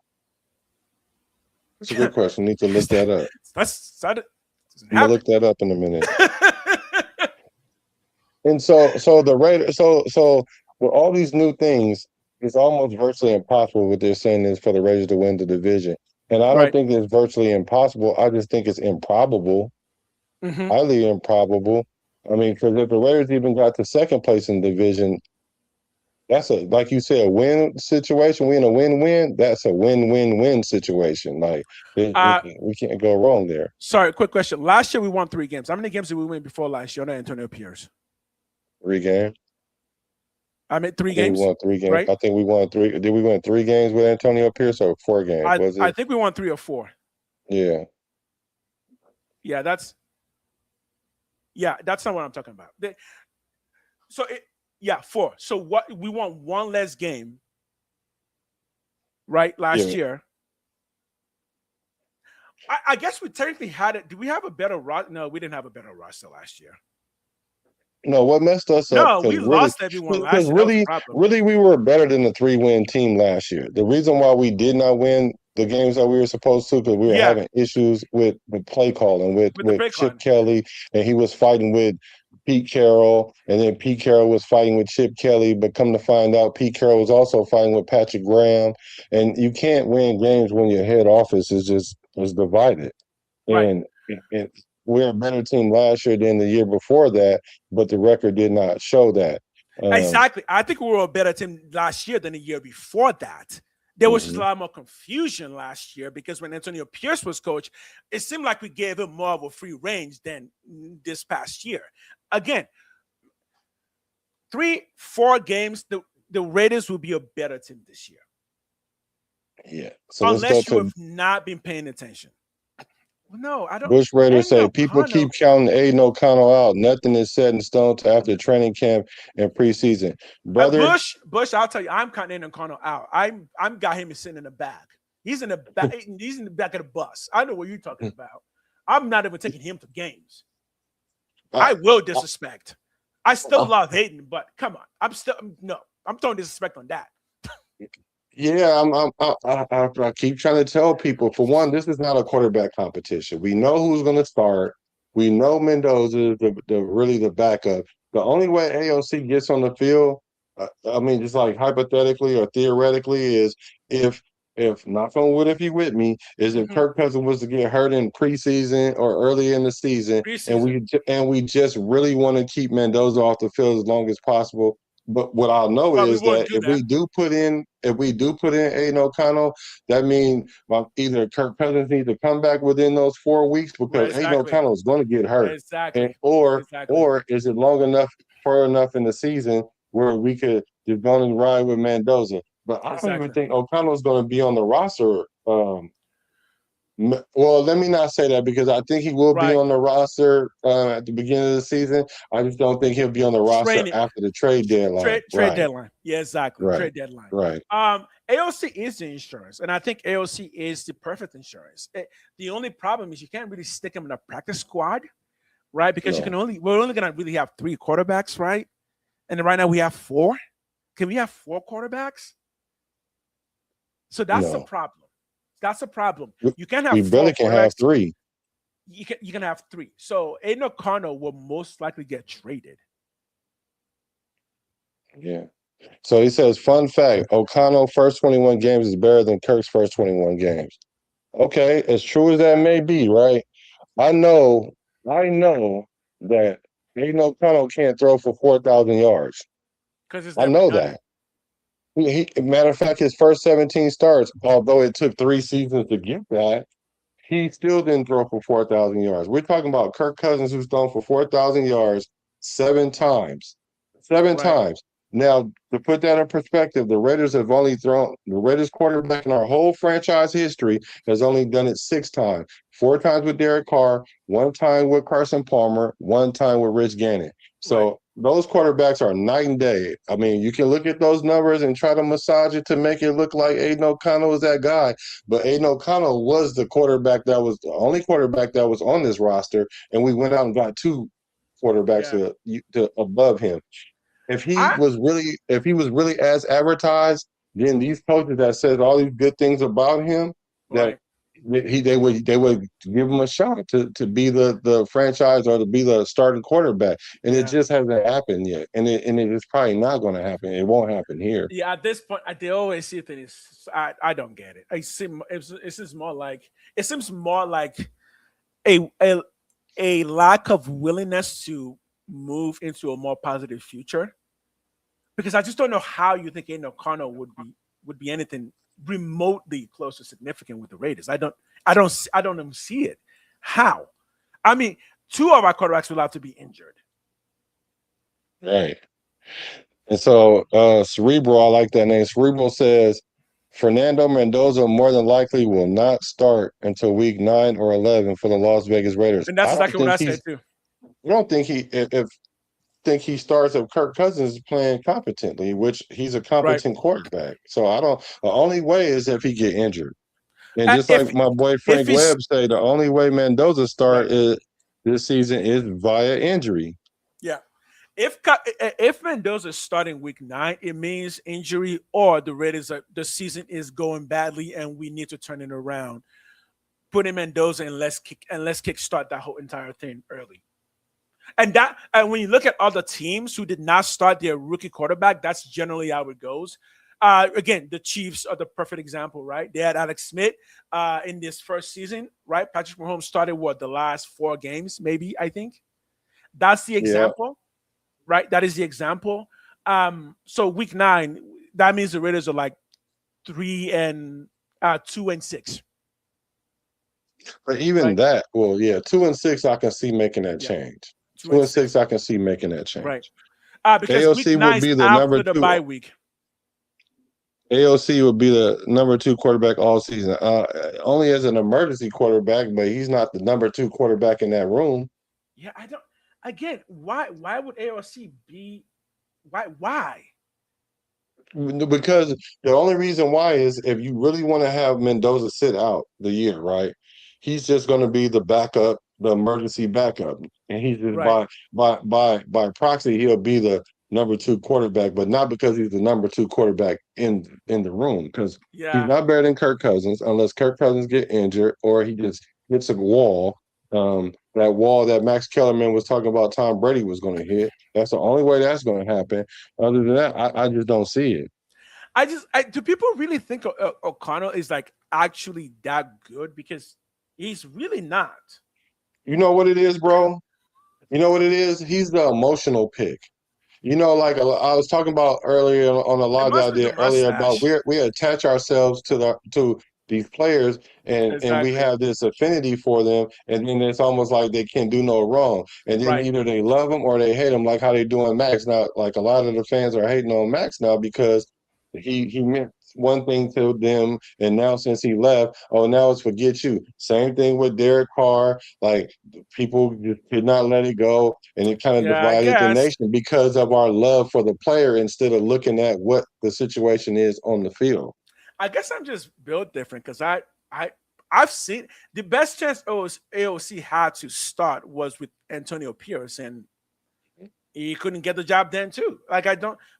It's a good question. Need to look that up. I'm gonna look that up in a minute. And so the Raiders, so with all these new things, it's almost virtually impossible what they're saying is for the Raiders to win the division. And I don't think it's virtually impossible. I just think it's improbable, highly improbable. I mean, because if the Raiders even got to second place in the division, that's like you said, a win situation. We in a win-win. That's a win-win-win situation. Like we can't go wrong there. Sorry, quick question. Last year we won 3 games. How many games did we win before last year? Antonio Pierce. 3 games. I mean, 3 games. We won 3 games. Right? I think we won 3. Did we win 3 games with Antonio Pierce or 4 games? I think we won 3 or 4. Yeah. Yeah, that's not what I'm talking about. 4. So what we won 1 less game, right? Last year. I guess we technically had it. Did we have a better roster? No, we didn't have a better roster last year. No, what messed us up? No, we lost everyone last year. Really, we were better than the 3-win team last year. The reason why we did not win the games that we were supposed to, because we were having issues with play calling with Chip Kelly, and he was fighting with Pete Carroll, and then Pete Carroll was fighting with Chip Kelly, but come to find out, Pete Carroll was also fighting with Patrick Graham, and you can't win games when your head office is divided. Right. And we're a better team last year than the year before that, but the record did not show that. Exactly. I think we were a better team last year than the year before that. There was just a lot more confusion last year because when Antonio Pierce was coach, it seemed like we gave him more of a free range than this past year. Again, 3-4 games, the Raiders will be a better team this year. Yeah. So unless you have not been paying attention. No, I don't. Bush Raiders say people keep counting Aiden O'Connell out. Nothing is set in stone till after training camp and preseason. Brother, Bush, I'll tell you, I'm counting Aiden O'Connell out. I'm got him sitting in the back. He's in the back. He's in the back of the bus. I know what you're talking about. I'm not even taking him to games. I will disrespect. I still love Hayden, but come on, I'm throwing disrespect on that. Yeah, I keep trying to tell people, for one, this is not a quarterback competition. We know who's going to start. We know Mendoza is really the backup. The only way AOC gets on the field, I mean, just like hypothetically or theoretically, is if knock on wood, if you with me, is if Mhm. Kirk Cousins was to get hurt in preseason or early in the season, and we just really want to keep Mendoza off the field as long as possible. But what I'll know But we is won't that do that. if we do put in Aiden O'Connell, that means either Kirk Cousins needs to come back within those 4 weeks Right, because Aiden exactly. O'Connell is going to get hurt, Exactly. or Exactly. is it long enough, far enough in the season where we could just go and ride with Mendoza? But I don't even Exactly. think O'Connell's going to be on the roster. Well, let me not say that because I think he will be Right. on the roster at the beginning of the season. I just don't think he'll be on the roster Training. after the trade deadline. Trade deadline. Yeah, exactly. Right. Trade deadline. Right. AOC is the insurance, and I think AOC is the perfect insurance. The only problem is you can't really stick him in a practice squad, right? Because we're only gonna really have 3 quarterbacks, right? And right now we have 4. Can we have 4 quarterbacks? So that's the problem. That's a problem. You can't have. We barely can have 3. You can have 3. So Aiden O'Connell will most likely get traded. Yeah. So he says, fun fact: O'Connell first 21 games is better than Kirk's first 21 games. Okay, as true as that may be, right? I know that Aiden O'Connell can't throw for 4,000 yards. Because I know that. Matter of fact, his first 17 starts, although it took 3 seasons to get that, he still didn't throw for 4,000 yards. We're talking about Kirk Cousins, who's thrown for 4,000 yards 7 times. 7 times. Now, to put that in perspective, the Raiders quarterback in our whole franchise history has only done it 6 times. 4 times with Derek Carr, 1 time with Carson Palmer, 1 time with Rich Gannon. So those quarterbacks are night and day. I mean, you can look at those numbers and try to massage it to make it look like Aiden O'Connell was that guy. But Aiden O'Connell was the only quarterback that was on this roster, and we went out and got 2 quarterbacks to above him. If he was really as advertised, then these coaches that said all these good things about him, that they would give him a shot to be the franchise or to be the starting quarterback, and it just hasn't happened yet, and it is probably not going to happen. It won't happen here. Yeah, at this point, the OAC thing is I don't get it. It seems more like a lack of willingness to move into a more positive future, because I just don't know how you think Aiden O'Connell would be anything remotely close to significant with the Raiders. I don't even see it. How? I mean, 2 of our quarterbacks will have to be injured. Right. And so Cerebral, I like that name. Cerebral says Fernando Mendoza more than likely will not start until week 9 or 11 for the Las Vegas Raiders. And that's exactly what I said too. I don't think he starts if Kirk Cousins is playing competently, which he's a competent quarterback. So the only way is if he get injured. And just like my boy Frank Webb say, the only way Mendoza start this season is via injury. Yeah. If Mendoza is starting week 9, it means injury or the Raiders the season is going badly and we need to turn it around. Put in Mendoza and let's kick start that whole entire thing early. And when you look at other teams who did not start their rookie quarterback, that's generally how it goes. Again, the Chiefs are the perfect example, right? They had Alex Smith in this first season, right? Patrick Mahomes started the last 4 games, maybe, I think. That's the example, right? That is the example. So week 9, that means the Raiders are like 2-6. But even that, 2-6, I can see making that change. 2-6, I can see making that change. Right. Because AOC week 9 would be the after number the 2 bye week. AOC would be the number 2 quarterback all season. Only as an emergency quarterback, but he's not the number 2 quarterback in that room. Yeah, I don't. Again, why would AOC be? Why? Because the only reason why is if you really want to have Mendoza sit out the year, right? He's just going to be the backup, the emergency backup, and he's just by proxy he'll be the number 2 quarterback, but not because he's the number 2 quarterback in the room, because he's not better than Kirk Cousins unless Kirk Cousins get injured or he just hits a wall. that wall that Max Kellerman was talking about Tom Brady was going to hit. That's the only way that's going to happen. Other than that, I just don't see it. Do people really think O'Connell is like actually that good? Because he's really not. You know what it is, bro? You know what it is? He's the emotional pick. You know, like I was talking about earlier on a live that I did earlier about we attach ourselves to these players and we have this affinity for them, and then it's almost like they can't do no wrong. And then either they love them or they hate them, like how they doing Max now. Like a lot of the fans are hating on Max now because he meant one thing to them, and now since he left, oh, now it's forget you. Same thing with Derek Carr. Like people just could not let it go, and it kind of divided the nation because of our love for the player instead of looking at what the situation is on the field. I guess I'm just built different because I've seen the best chance AOC had to start was with Antonio Pierce, and he couldn't get the job then too. Like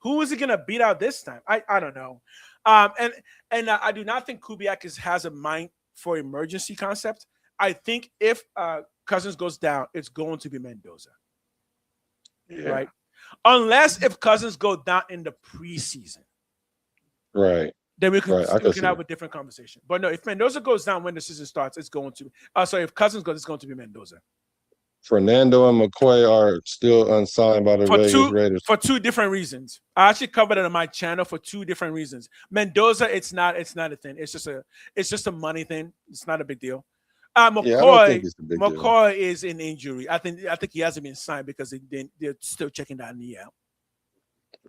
who is he gonna beat out this time? I don't know. And I do not think Kubiak has a mind for emergency concept. I think if Cousins goes down, it's going to be Mendoza. Yeah. Right? Unless if Cousins go down in the preseason. Right. Then we can have a different conversation. But no, if Mendoza goes down when the season starts, it's going to if Cousins goes, it's going to be Mendoza. Fernando and McCoy are still unsigned by the Vegas Raiders for two different reasons. I actually covered it on my channel for two different reasons. Mendoza, it's not a thing. It's just a money thing. It's not a big deal. McCoy is in injury. I think he hasn't been signed because they're still checking that knee out.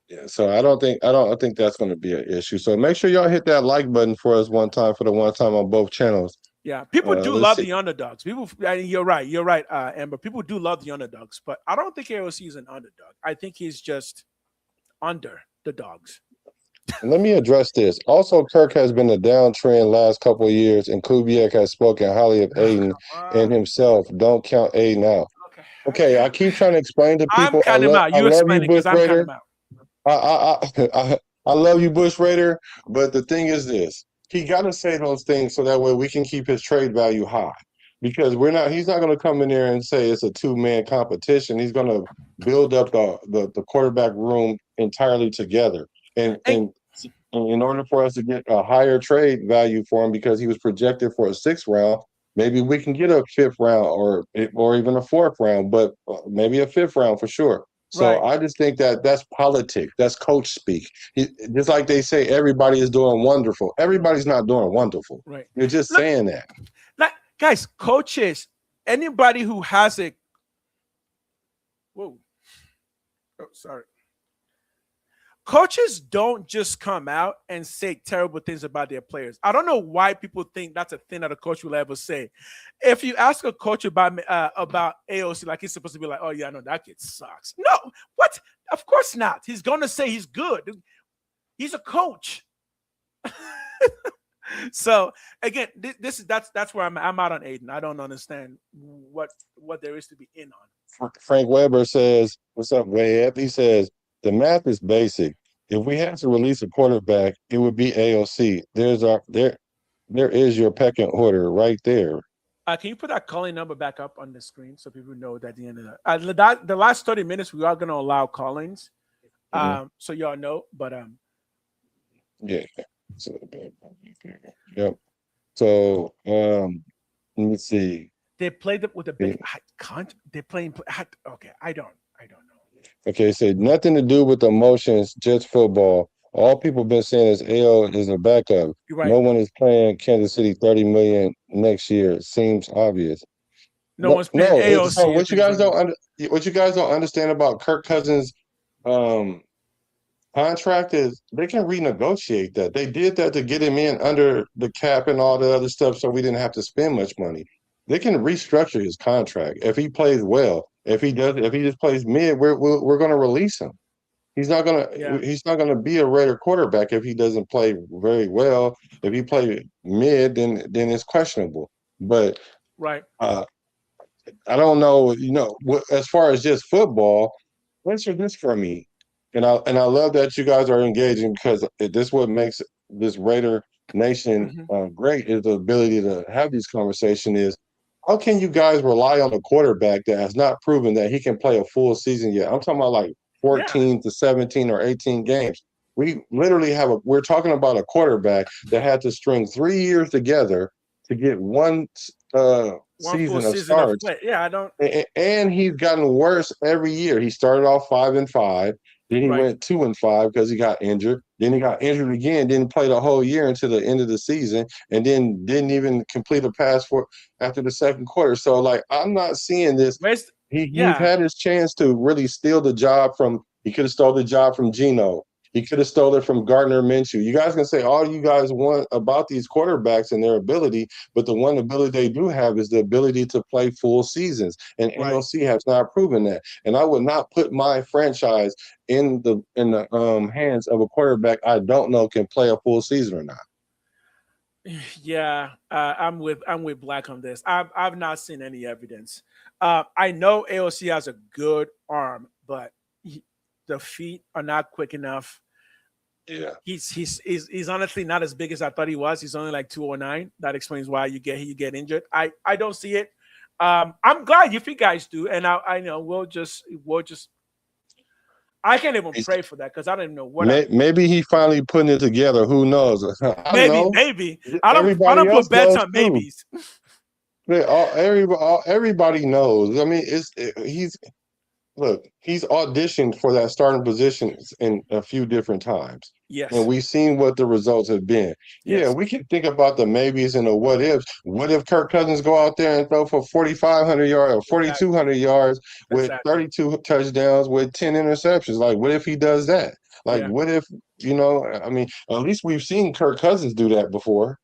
Yeah, so I don't think that's going to be an issue. So make sure y'all hit that like button for us one time on both channels. Yeah, people do love the underdogs. You're right, Amber. People do love the underdogs, but I don't think AOC is an underdog. I think he's just under the dogs. Let me address this. Also, Kirk has been a downtrend last couple of years, and Kubiak has spoken highly of Aiden and himself. Don't count Aiden out. Okay, I keep trying to explain to people. I'm counting him out. You explain it because I'm counting him out. I love you, Bush Raider, but the thing is this. He got to say those things so that way we can keep his trade value high, because he's not going to come in there and say it's a two-man competition. He's going to build up the quarterback room entirely together. And in order for us to get a higher trade value for him, because he was projected for a 6th round, maybe we can get a 5th round or even a 4th round, but maybe a 5th round for sure. So I just think that's politics. That's coach speak. Just like they say, everybody is doing wonderful. Everybody's not doing wonderful. Right. You're just saying that. Like, guys, coaches, anybody who has coaches don't just come out and say terrible things about their players. I don't know why people think that's a thing that a coach will ever say. If you ask a coach about AOC, like he's supposed to be like, oh yeah, no, that kid sucks. No, what? Of course not. He's going to say he's good. He's a coach. So again, that's where I'm out on Aiden. I don't understand what there is to be in on. Frank Weber says, "What's up, Webb?" He says, the math is basic. If we had to release a quarterback, it would be AOC. There is your pecking order right there. Can you put that calling number back up on the screen so people know that at the end of the last 30 minutes we are going to allow callings, so y'all know. But yeah. So, yep. So let me see. They played with a big. They're playing. Okay, I don't know. Okay, so nothing to do with the emotions, just football. All people been saying is AO is a backup. Right. No one is playing Kansas City $30 million next year. It seems obvious. No one's playing AOC. So what you guys don't understand about Kirk Cousins' contract is they can renegotiate that. They did that to get him in under the cap and all the other stuff, so we didn't have to spend much money. They can restructure his contract if he plays well. If he just plays mid, we're going to release him. He's not gonna be a Raider quarterback if he doesn't play very well. If he plays mid, then it's questionable. But I don't know. As far as just football, answer this for me. And I love that you guys are engaging, because this what makes this Raider Nation great, is the ability to have these conversations. Is how can you guys rely on a quarterback that has not proven that he can play a full season yet? I'm talking about like Yeah. 14 to 17 or 18 games. We literally we're talking about a quarterback that had to string 3 years together to get one One full season of season of starts. play. Yeah, I don't. And he's gotten worse every year. He started off 5-5, then he Right. went 2-5 because he got injured. Then he got injured again, didn't play the whole year until the end of the season, and then didn't even complete a pass for after the second quarter. So, like, I'm not seeing this. Where's He's yeah. had his chance to really steal the job from. He could have stole the job from Geno. He could have stole it from Gardner Minshew. You guys can say all you guys want about these quarterbacks and their ability, but the one ability they do have is the ability to play full seasons. And Right. AOC has not proven that. And I would not put my franchise in the hands of a quarterback I don't know can play a full season or not. Yeah, I'm with Black on this. I've not seen any evidence. I know AOC has a good arm, but the feet are not quick enough. Yeah, he's honestly not as big as I thought he was. He's only like 209. That explains why you get injured. I don't see it. I'm glad if you guys do, and I know we'll just. I can't even pray for that because I don't even know what. Maybe he finally putting it together. Who knows? Maybe. I don't put bets on maybes. Everybody knows. I mean, he's auditioned for that starting position in a few different times. Yes. And we've seen what the results have been. Yes. Yeah, we can think about the maybes and the what ifs. What if Kirk Cousins go out there and throw for 4,500 yards or 4,200 yards with 32 touchdowns with 10 interceptions? Like, what if he does that? Like, what if, I mean, at least we've seen Kirk Cousins do that before.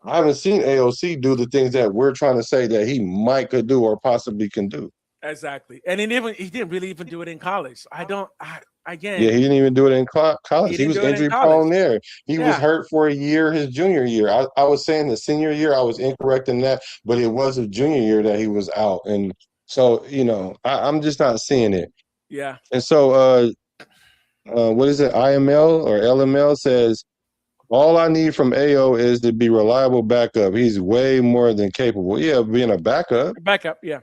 I haven't seen AOC do the things that we're trying to say that he could do or possibly can do. Exactly. And he didn't really even do it in college. Again. Yeah, he didn't even do it in college. He was injury prone there. He was hurt for a year his junior year. I was saying the senior year, I was incorrect in that, but it was his junior year that he was out. And so, I'm just not seeing it. Yeah. And so, what is it? IML or LML says, all I need from AO is to be reliable backup. He's way more than capable. Yeah, of being a backup. Backup, yeah,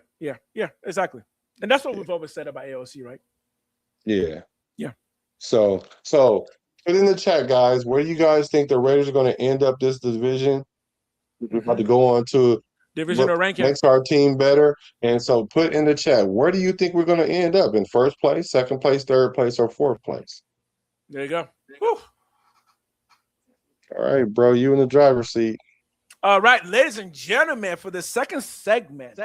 exactly. And that's what we've always said about AOC, right? Yeah. Yeah. So put in the chat, guys, where do you guys think the Raiders are going to end up this division? We're about to go on to divisional ranking. Makes our team better. And so put in the chat, where do you think we're going to end up? In first place, second place, third place, or fourth place? There you go. Woo. All right, bro, you in the driver's seat. All right, ladies and gentlemen, for the second segment,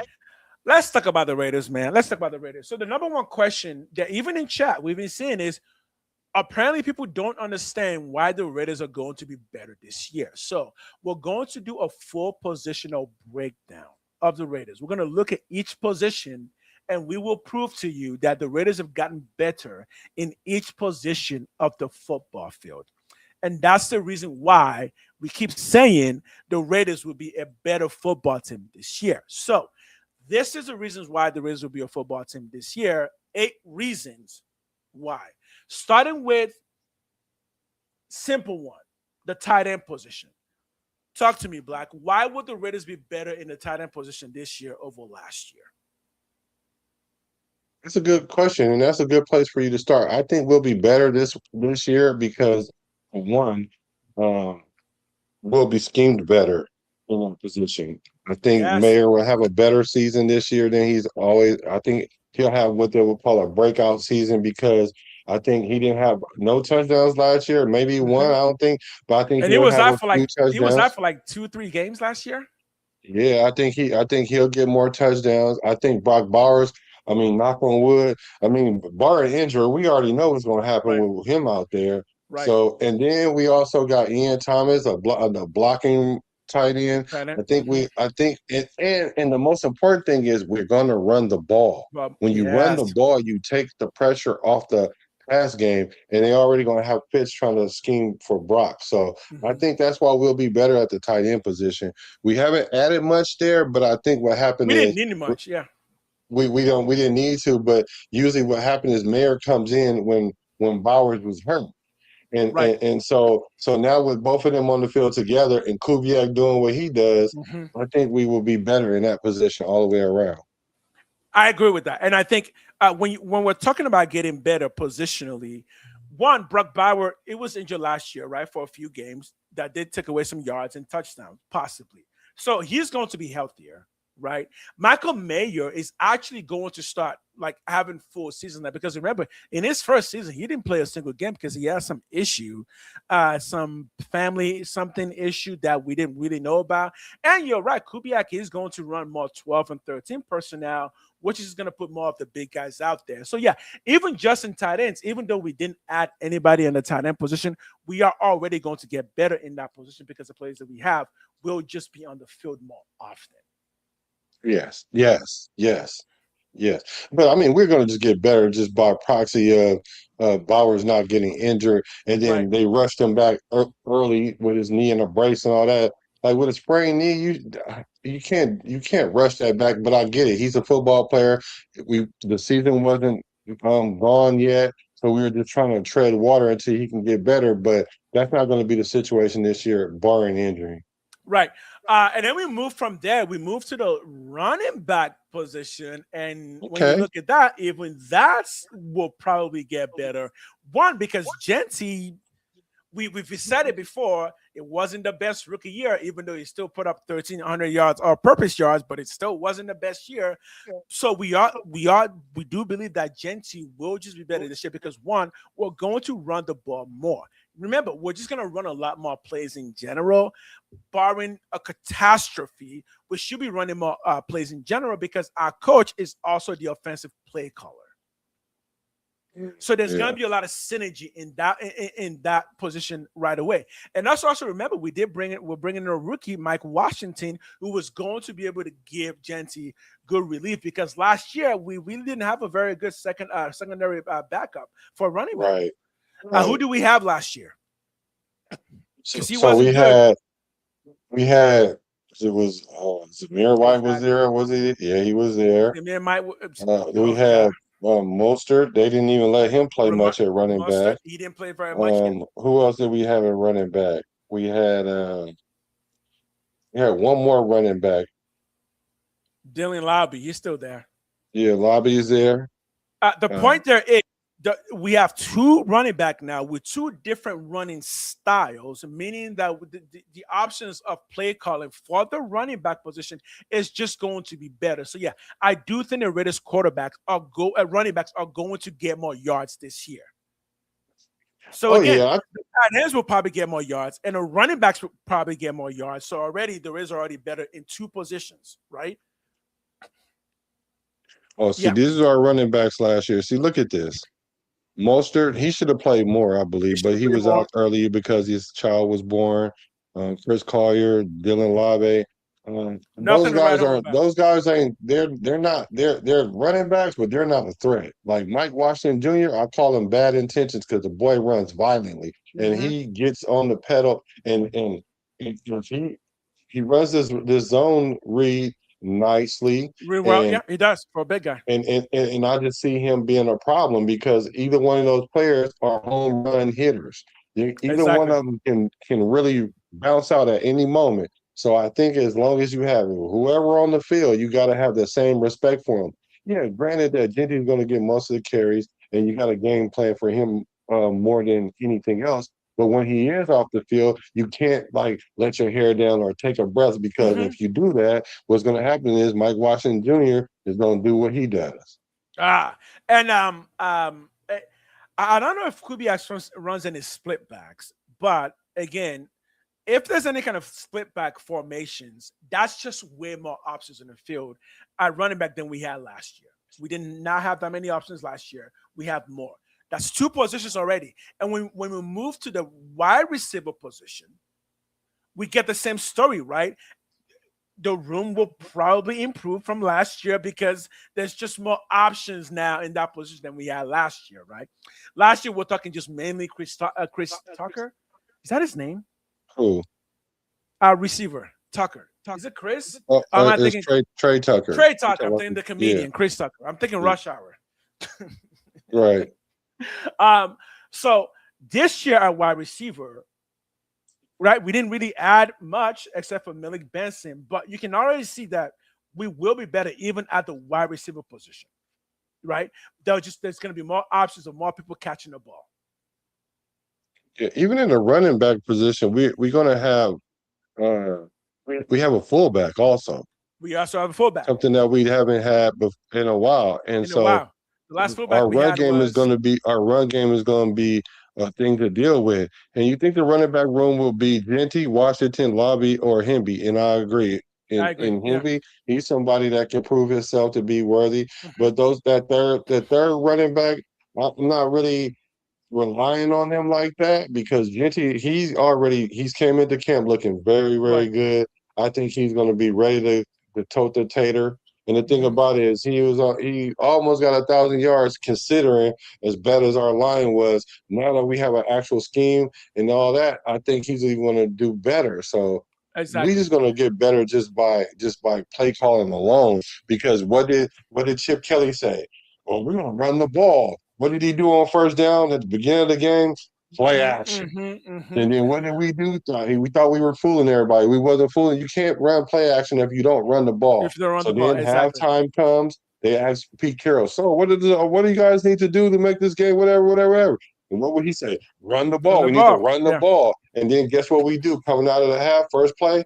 let's talk about the Raiders, man. Let's talk about the Raiders. So the number one question that even in chat we've been seeing is, apparently people don't understand why the Raiders are going to be better this year. So we're going to do a full positional breakdown of the Raiders. We're going to look at each position, and we will prove to you that the Raiders have gotten better in each position of the football field. And that's the reason why we keep saying the Raiders will be a better football team this year. So this is the reasons why the Raiders will be a football team this year. 8 reasons why. Starting with simple one, the tight end position. Talk to me, Black. Why would the Raiders be better in the tight end position this year over last year? That's a good question, and that's a good place for you to start. I think we'll be better this year because, one, we'll be schemed better in our position. I think Mayer will have a better season this year than he's always. I think he'll have what they would call a breakout season because I think he didn't have no touchdowns last year, maybe one. I don't think, but I think and he was out for like 2-3 games last year. Yeah, I think he'll get more touchdowns. I think Brock Bowers. I mean, knock on wood. I mean, barring injury, we already know what's going to happen with him out there. Right. So, and then we also got Ian Thomas, a blocking tight end. I think, and the most important thing is we're going to run the ball. When you run the ball, you take the pressure off the pass game, and they're already going to have Fitz trying to scheme for Brock. So I think that's why we'll be better at the tight end position. We haven't added much there, but I think what happened is we didn't need much. Yeah. We didn't need to, but usually what happened is Mayer comes in when Bowers was hurt. And, Right. and so now with both of them on the field together and Kubiak doing what he does, I think we will be better in that position all the way around. I agree with that, and I think when we're talking about getting better positionally, one, Brock Bauer, it was injured last year, right, for a few games that did take away some yards and touchdowns, possibly. So he's going to be healthier, right? Michael Mayer is actually going to start like having full season now, because remember, in his first season, he didn't play a single game because he had some issue, some family something issue that we didn't really know about. And you're right, Kubiak is going to run more 12 and 13 personnel, which is going to put more of the big guys out there. So yeah, even just in tight ends, even though we didn't add anybody in the tight end position, we are already going to get better in that position because the players that we have will just be on the field more often. Yes. But I mean, we're going to just get better just by proxy of Bauer's not getting injured, and then Right. they rushed him back early with his knee in a brace and all that. Like with a sprained knee, you can't rush that back. But I get it. He's a football player. The season wasn't gone yet, so we were just trying to tread water until he can get better. But that's not going to be the situation this year, barring injury. Right. And then we move from there. We move to the running back position. And when you look at that, even that will probably get better. One, because Genty, we've said it before, it wasn't the best rookie year, even though he still put up 1,300 yards all-purpose yards, but it still wasn't the best year. So we do believe that Genty will just be better this year because, one, we're going to run the ball more. Remember, we're just going to run a lot more plays in general, barring a catastrophe. We should be running more plays in general because our coach is also the offensive play caller. So there's going to be a lot of synergy in that position right away. And also remember, we're bringing in a rookie, Mike Washington, who was going to be able to give Genty good relief because last year we really didn't have a very good secondary backup for running back. Right. Who do we have last year? So we had it was Zamir White was there, was he? Yeah, he was there. Zamir White. We had Mostert. They didn't even let him play much at running back. He didn't play very much. Who else did we have at running back? We had one more running back. Dylan Lobby, he's still there. Yeah, Lobby's there. The point there is we have two running back now with two different running styles, meaning that the options of play calling for the running back position is just going to be better. So yeah, I do think the Raiders running backs are going to get more yards this year. So again, the tight ends will probably get more yards, and the running backs will probably get more yards. So already the Raiders are already better in two positions, right? Oh, see, these are our running backs last year. See, look at this. Mostert, he should have played more, I believe, but he was out early because his child was born. Chris Collier, Dylan Lave. Those guys ain't they're running backs, but they're not a threat. Like Mike Washington Jr., I call him bad intentions because the boy runs violently and he gets on the pedal and he runs this zone read nicely. Well, he does for a big guy. And I just see him being a problem because either one of those players are home run hitters. Either one of them can really bounce out at any moment. So I think as long as you have whoever on the field, you got to have the same respect for him. Yeah, granted that Genty's going to get most of the carries, and you got a game plan for him more than anything else. But when he is off the field, you can't like let your hair down or take a breath because if you do that, what's going to happen is Mike Washington Jr. is going to do what he does. I don't know if Kubiak runs any split backs, but again, if there's any kind of split back formations, that's just way more options in the field at running back than we had last year. We did not have that many options last year. We have more. That's two positions already. And when we move to the wide receiver position, we get the same story, right? The room will probably improve from last year because there's just more options now in that position than we had last year, right? Last year, we're talking just mainly Chris Tucker. Is that his name? Who? Our receiver, Tucker. Is it Chris? I'm thinking Trey Tucker. Trey Tucker. I'm thinking the comedian, Chris Tucker. I'm thinking Rush Hour. Right. So This year at wide receiver, right? We didn't really add much except for Malik Benson, but you can already see that we will be better even at the wide receiver position, right? There's going to be more options of more people catching the ball. Yeah, even in the running back position, we're gonna have we have a fullback also, We also have a fullback something that we haven't had in a while, and in a so while. The last fullback our we run had game is was going to be a thing to deal with. And you think the running back room will be Genty, Washington, Lobby, or Hemby? And I agree. I agree. In Yeah. Hemby, he's somebody that can prove himself to be worthy. Mhm. But that third running back, I'm not really relying on him like that because Genty, he's came into camp looking very, very Right. good. I think he's going to be ready to tote the tater. And the thing Mhm. about it is he almost got 1,000 yards considering as bad as our line was. Now that we have an actual scheme and all that, I think he's even going to do better. So we Exactly. just going to get better just by play calling alone. Because what did Chip Kelly say? Well, we're going to run the ball. What did he do on first down at the beginning of the game? Play action. And then what did we do? We thought we were fooling everybody. We wasn't fooling. You can't run play action if you don't run the ball. If you don't run So the ball, then exactly. halftime comes. They ask Pete Carroll, so what do you guys need to do to make this game whatever? And what would he say? Run the ball. Run the We need to ball. run the Yeah. ball. And then guess what we do coming out of the half? First play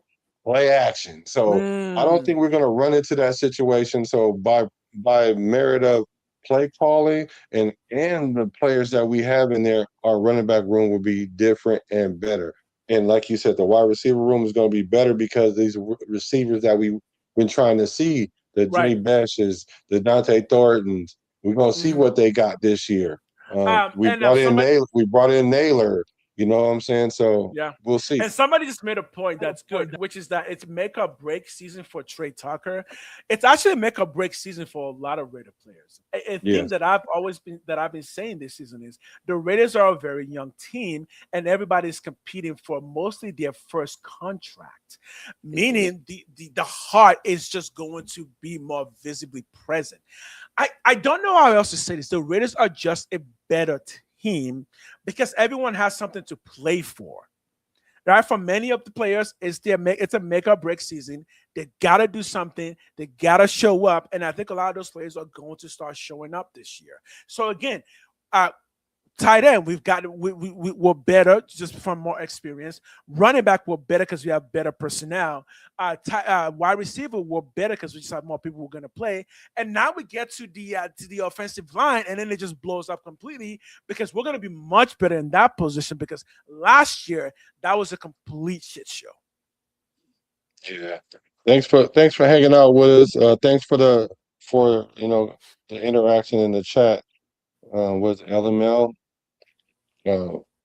action. So I don't think we're going to run into that situation. So by merit of play calling and the players that we have in there, our running back room will be different and better. And like you said, the wide receiver room is going to be better because these receivers that we've been trying to see, the Jimmy Right. Bashes, the Dante Thorntons, we're going to see what they got this year. We and brought in Naylor. You know what I'm saying? So Yeah. we'll see. And somebody just made a point that's good, which is that it's make or break season for Trey Tucker. It's actually a make or break season for a lot of Raider players. A theme that I've been saying this season is the Raiders are a very young team, and everybody's competing for mostly their first contract, meaning the heart is just going to be more visibly present. I don't know how else to say this. The Raiders are just a better team because everyone has something to play for, right? For many of the players, it's a make or break season. They gotta do something. They gotta show up, and I think a lot of those players are going to start showing up this year. So again, tight end, we're better just from more experience. Running back, we're better because we have better personnel. Wide receiver, we're better because we just have more people who are going to play. And now we get to the offensive line, and then it just blows up completely because we're going to be much better in that position because last year that was a complete shit show. Yeah. Thanks for hanging out with us. Thanks for the interaction in the chat with LML.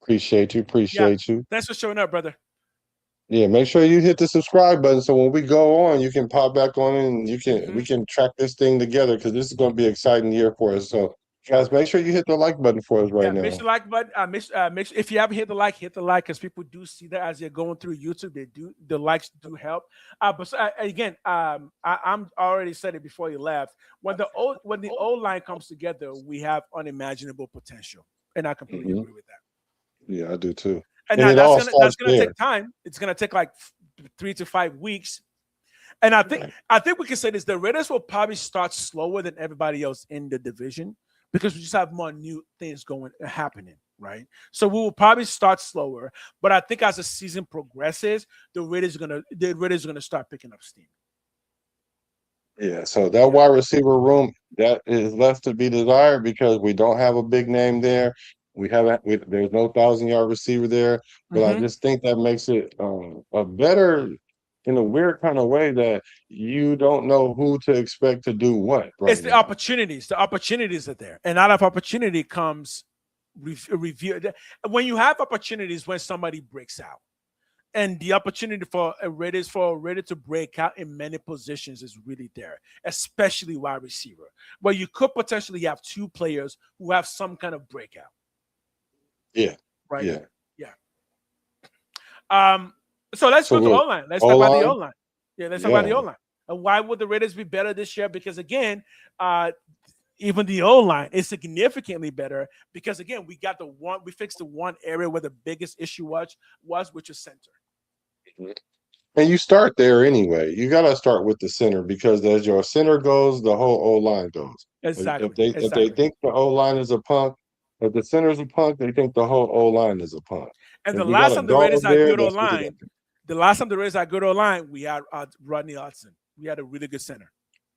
Appreciate you. Thanks for showing up, brother. Yeah, make sure you hit the subscribe button so when we go on, you can pop back on and we can track this thing together because this is going to be an exciting year for us. So, guys, make sure you hit the like button for us right now. Make sure the like button. Make sure if you haven't hit the like because people do see that as you're going through YouTube. The likes do help. Again, I'm already said it before you left. When the old line comes together, we have unimaginable potential, and I completely agree with that. Yeah, I do too. And that's gonna take time. It's gonna take like 3 to 5 weeks. And I think we can say this: the Raiders will probably start slower than everybody else in the division because we just have more new things happening, right? So we will probably start slower, but I think as the season progresses, the Raiders are gonna start picking up steam. Yeah, so that wide receiver room that is left to be desired because we don't have a big name there. There's no 1,000-yard receiver there, but I just think that makes it a better in a weird kind of way that you don't know who to expect to do what. It's the opportunities. The opportunities are there, and out of opportunity comes review. When you have opportunities, when somebody breaks out, and the opportunity for a Raider to break out in many positions is really there, especially wide receiver, where you could potentially have 2 players who have some kind of breakout. Yeah. Right. Yeah. So let's go to O-line. Let's talk about the O-line. Yeah, let's talk about the O-line. And why would the Raiders be better this year? Because again, even the O line is significantly better because again, we fixed the one area where the biggest issue was which is center. And you start there anyway. You got to start with the center because as your center goes, the whole O line goes. Exactly. If they think the O line is a punk, if the center's a punk, they think the whole O line is a punk. And If the we last got a time the Raiders dog had there, good O that's what you line, the last time the Raiders had good O line, we had Rodney Hudson. We had a really good center,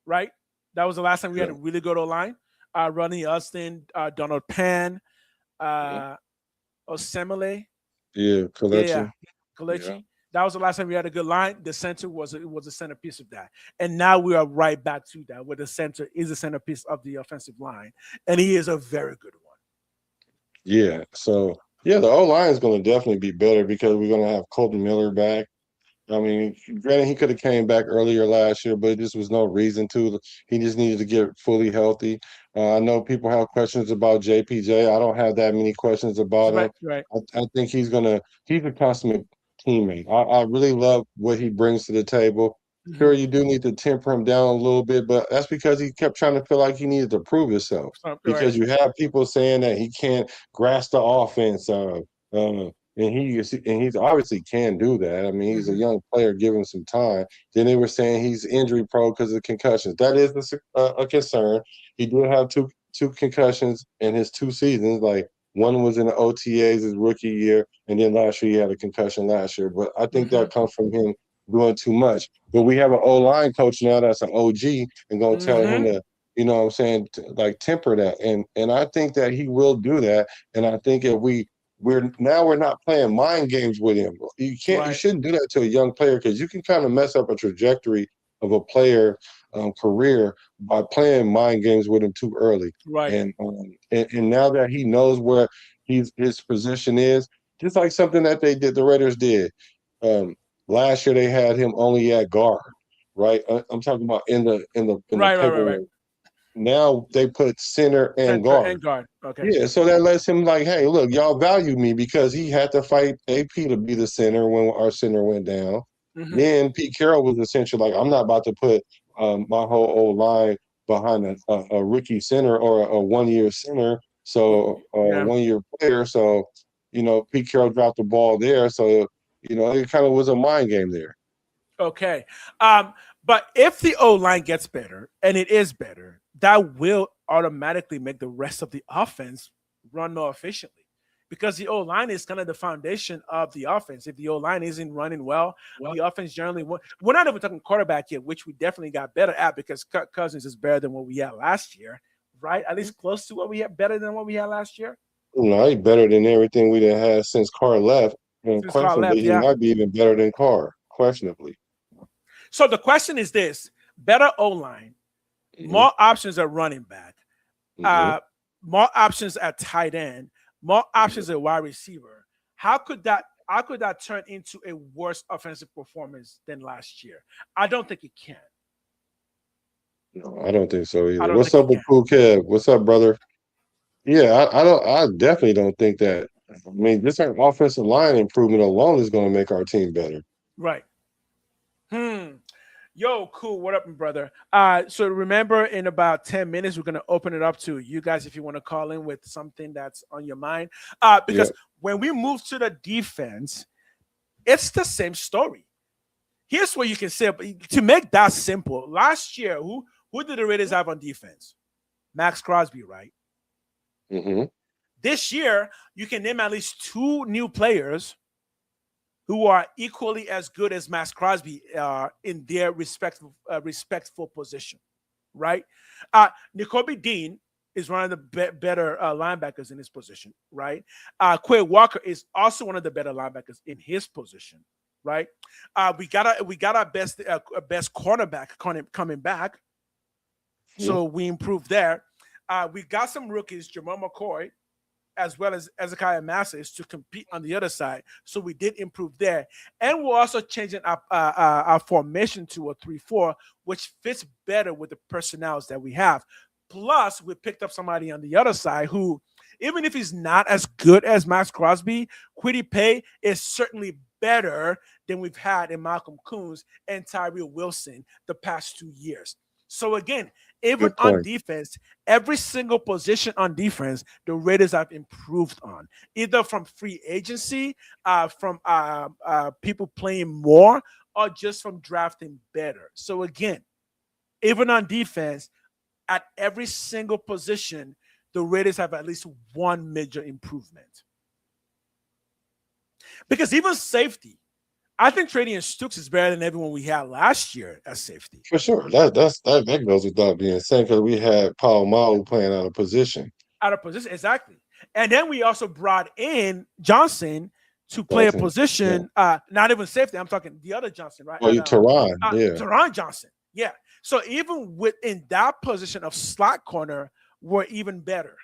right? That was the last time we had a really good O line. Rodney Hudson, Donald Penn, Osemele. Yeah, Kalechi. Yeah, Kalechi. Yeah. That was the last time we had a good line. The center was a centerpiece of that, and now we are right back to that, where the center is the centerpiece of the offensive line, and he is a very good one. Yeah. So yeah, the O line is going to definitely be better because we're going to have Colton Miller back. I mean, granted, he could have came back earlier last year, but just was no reason to. He just needed to get fully healthy. I know people have questions about JPJ. I don't have that many questions about him. Right. I think he's a consummate teammate. I really love what he brings to the table. Sure, you do need to temper him down a little bit, but that's because he kept trying to feel like he needed to prove himself. Because you have people saying that he can't grasp the offense, and he's obviously can do that. I mean, he's a young player. Give him some time. Then they were saying he's injury prone because of concussions. That is a concern. He did have two concussions in his 2 seasons. Like one was in the OTAs his rookie year, and then last year he had a concussion last year. But I think that comes from him doing too much. But we have an O-line coach now that's an OG and gonna tell him to, you know what I'm saying, temper that. And I think that he will do that. And I think if we're not playing mind games with him. You shouldn't do that to a young player because you can kind of mess up a trajectory of a player career by playing mind games with him too early. Right. And now that he knows where his position is, just like something that the Raiders did. Last year they had him only at guard, right? I'm talking about in the paperwork. Right. Now they put center and guard. Okay. Yeah, so that lets him like, hey, look, y'all value me because he had to fight AP to be the center when our center went down. Then Pete Carroll was essentially like, I'm not about to put my whole old line behind a rookie center or a 1-year center, so 1-year player. So, you know, Pete Carroll dropped the ball there. So, you know, it kind of was a mind game there. Okay. But if the O-line gets better, and it is better, that will automatically make the rest of the offense run more efficiently because the O-line is kind of the foundation of the offense. If the O-line isn't running well, the offense generally won't. We're not even talking quarterback yet, which we definitely got better at because Kirk Cousins is better than what we had last year, right? At least close to what we had, better than what we had last year. No, he's better than everything we'd have had since Carr left. And questionably, he might be even better than Carr, questionably. So the question is this: better O-line, more options at running back, more options at tight end, more options at wide receiver. How could that turn into a worse offensive performance than last year? I don't think it can. No, I don't think so either. What's up with Cool Kev? What's up, brother? Yeah, I definitely don't think that. I mean, just our offensive line improvement alone is going to make our team better. Right. Yo, cool. What up, brother? So remember, in about 10 minutes, we're going to open it up to you guys if you want to call in with something that's on your mind. Because when we move to the defense, it's the same story. Here's what you can say. To make that simple, last year, who did the Raiders have on defense? Max Crosby, right? This year, you can name at least 2 new players who are equally as good as Max Crosby in their respectful position, right? Nakobe Dean is one of the better linebackers in his position, right? Quay Walker is also one of the better linebackers in his position, right? We got our best cornerback coming back, so we improved there. We got some rookies, Jamal McCoy, as well as Ezekiel Massis, to compete on the other side. So we did improve there. And we're also changing our formation to a 3-4, which fits better with the personnel that we have. Plus, we picked up somebody on the other side who, even if he's not as good as Max Crosby, Kwity Paye is certainly better than we've had in Malcolm Koonce and Tyree Wilson the past 2 years. So again, Even Good on point. defense, every single position on defense, the Raiders have improved on, either from free agency, from people playing more, or just from drafting better. So again, even on defense, at every single position, the Raiders have at least one major improvement. Because even safety, I think trading in Stooks is better than everyone we had last year as safety. For sure. That goes without being said because we had Paul Malu playing out of position. Out of position, exactly. And then we also brought in Johnson to play a Johnson, position, not even safety. I'm talking the other Johnson, right? Well, you Teron, yeah. Teron Johnson. Yeah. So even within that position of slot corner, we're even better.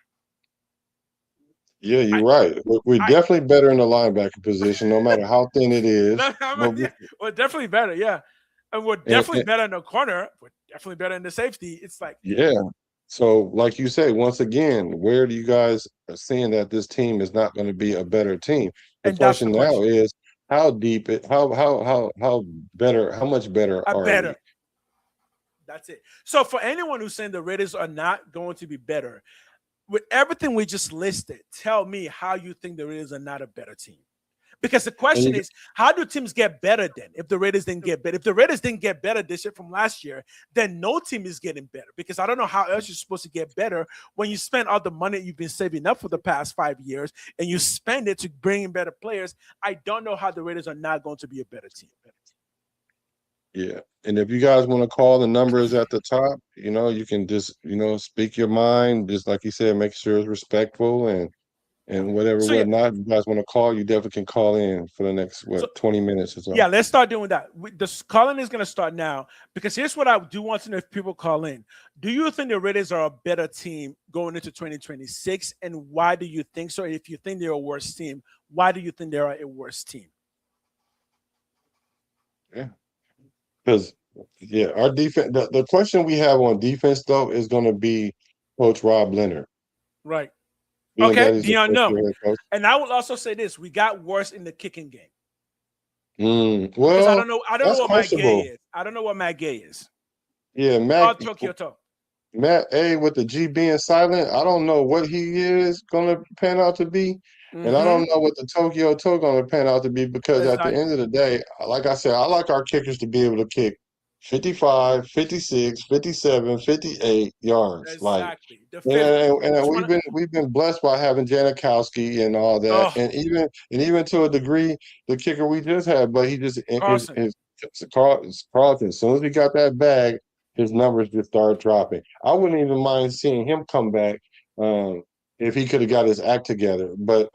Yeah, you're right. We're definitely better in the linebacker position, no matter how thin it is. We're definitely better, yeah. And we're definitely better in the corner. We're definitely better in the safety. It's like yeah. So, like you say, once again, where do you guys are seeing that this team is not going to be a better team? The question now is how deep it, how better, how much better are we? That's it. So for anyone who's saying the Raiders are not going to be better, with everything we just listed, tell me how you think the Raiders are not a better team. Because the question is, how do teams get better then if the Raiders didn't get better? If the Raiders didn't get better this year from last year, then no team is getting better. Because I don't know how else you're supposed to get better when you spend all the money you've been saving up for the past 5 years and you spend it to bring in better players. I don't know how the Raiders are not going to be a better team. Yeah. And if you guys want to call the numbers at the top, you can just, speak your mind. Just like you said, make sure it's respectful and whatnot. If you guys want to call, you definitely can call in for the next 20 minutes or so. Yeah, let's start doing that. The calling is going to start now because here's what I do want to know if people call in. Do you think the Raiders are a better team going into 2026? And why do you think so? If you think they're a worse team, why do you think they are a worse team? Yeah. Because, our defense, the question we have on defense, though, is going to be Coach Rob Leonard. Right. Okay, Dion, no. And I will also say this. We got worse in the kicking game. Well, I don't know what Matt Gay is. I don't know what Matt Gay is. Yeah, Matt A with the G being silent. I don't know what he is going to pan out to be. And I don't know what the Tokyo Toe going to pan out to be because at the end of the day, like I said, I like our kickers to be able to kick 55, 56, 57, 58 yards. Exactly. We've been blessed by having Janikowski and all that. And even to a degree, the kicker we just had, but he just Carlton. As soon as he got that bag, his numbers just started dropping. I wouldn't even mind seeing him come back. If he could have got his act together. But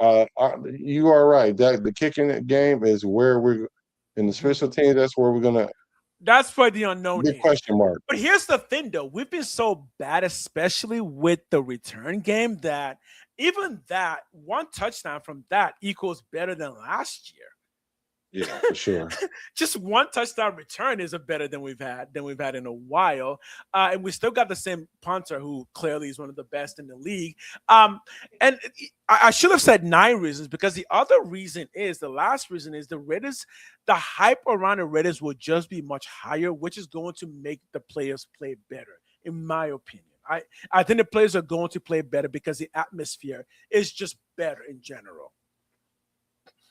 you are right. That the kicking game is where we're in the special teams. That's where we're gonna. That's for the unknown. Big question mark. But here's the thing, though. We've been so bad, especially with the return game, that even that one touchdown from that equals better than last year. Yeah, for sure. Just one touchdown return is better than we've had in a while. And we still got the same punter who clearly is one of the best in the league. And I should have said 9 reasons because the other reason is the last reason is the Raiders, the hype around the Raiders will just be much higher, which is going to make the players play better, in my opinion. I think the players are going to play better because the atmosphere is just better in general.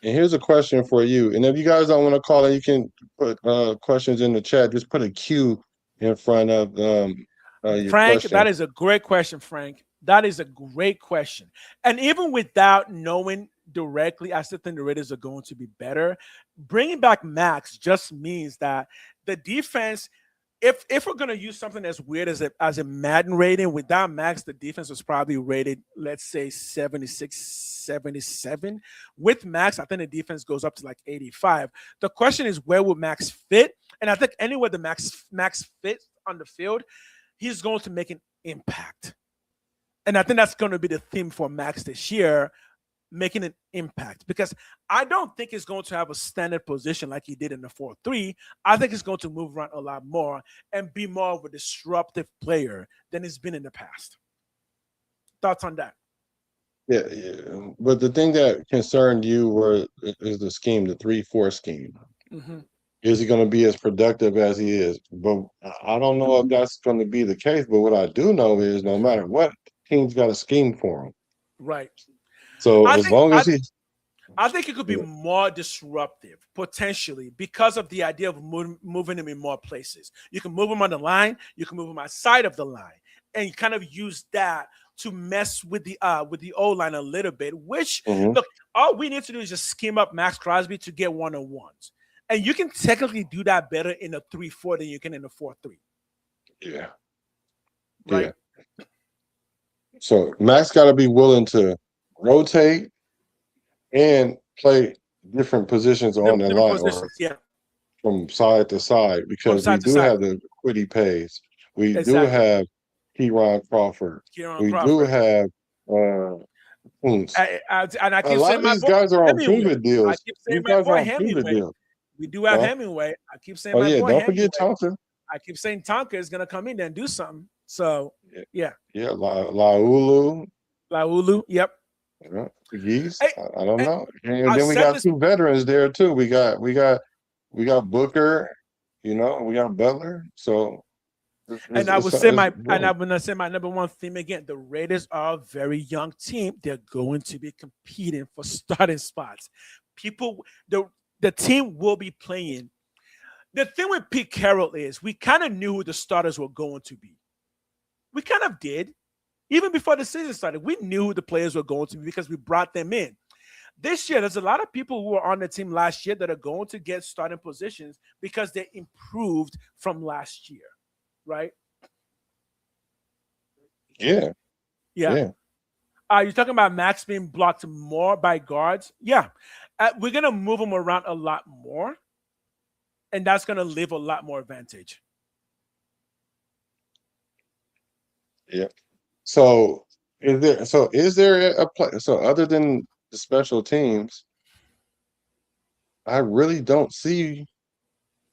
And here's a question for you. And if you guys don't want to call it, you can put questions in the chat. Just put a Q in front of your Frank, question. that is a great question, Frank. That is a great question. And even without knowing directly, I still think the Raiders are going to be better. Bringing back Max just means that the defense, if we're going to use something as weird as a Madden rating, without Max, the defense was probably rated, let's say 76, 77. With Max, I think the defense goes up to like 85. The question is, where will Max fit? And I think anywhere the Max fits on the field, he's going to make an impact. And I think that's going to be the theme for Max this year, making an impact, because I don't think he's going to have a standard position like he did in the 4-3. I think he's going to move around a lot more and be more of a disruptive player than he's been in the past. Thoughts on that? Yeah. But the thing that concerned you is the scheme, the 3-4 scheme. Mm-hmm. is he going to be as productive as he is? But I don't know if that's going to be the case. But what I do know is, no matter what, team's got a scheme for him. Right. So I as think long I, as he's I think it could be yeah. more disruptive potentially because of the idea of moving him in more places. You can move him on the line, you can move him outside of the line, and you kind of use that to mess with the O line a little bit. Which Mhm. look, all we need to do is just scheme up Max Crosby to get one-on-ones, and you can technically do that better in a 3-4 than you can in a 4-3. Yeah, Right? yeah. So Max got to be willing to rotate and play different positions on the Different line or positions. Yeah, from side to side from because we side to do side. have the Quiddy Pays. We do Exactly. have Kieron Crawford. Kieran We do Crawford. have Kuntz. And I A keep lot saying of my these boy guys are on Hemingway. prove-it I deals. keep saying These my guys are boy on prove-it Hemingway. deals. We do have Huh? Hemingway. I keep saying Oh my yeah, boy don't forget Hemingway. Thompson. I keep saying Tonka is gonna come in there and do something. So Yeah, yeah, yeah, Laulu, Laulu. Yep. Geese. Hey, I don't hey, know. And I then we said got this, two veterans there too. We got Booker. You know, we got Butler. So and I would it's, say it's my and really, I'm gonna say my number one theme again. The Raiders are a very young team. They're going to be competing for starting spots. People, the team will be playing. The thing with Pete Carroll is we kind of knew who the starters were going to be. We kind of did. Even before the season started, we knew who the players were going to be because we brought them in. This year, there's a lot of people who were on the team last year that are going to get starting positions because they improved from last year, right? yeah, Yeah. yeah. You're talking about Max being blocked more by guards? Yeah. We're going to move him around a lot more, and that's going to leave a lot more advantage. Yeah. So is there a play? So other than the special teams, I really don't see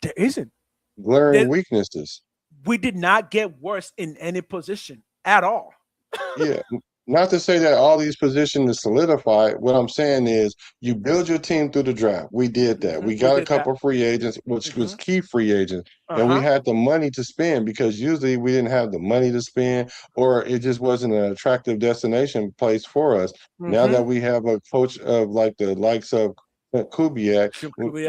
There isn't. glaring There, weaknesses. we did not get worse in any position at all. Yeah. Not to say that all these positions are solidified. What I'm saying is you build your team through the draft. We did that. We We got a did that. couple free agents, which was key free agents, Uh and we huh. had the money to spend because usually we didn't have the money to spend or it just wasn't an attractive destination place for us. Now that we have a coach of like the likes of Kubiak,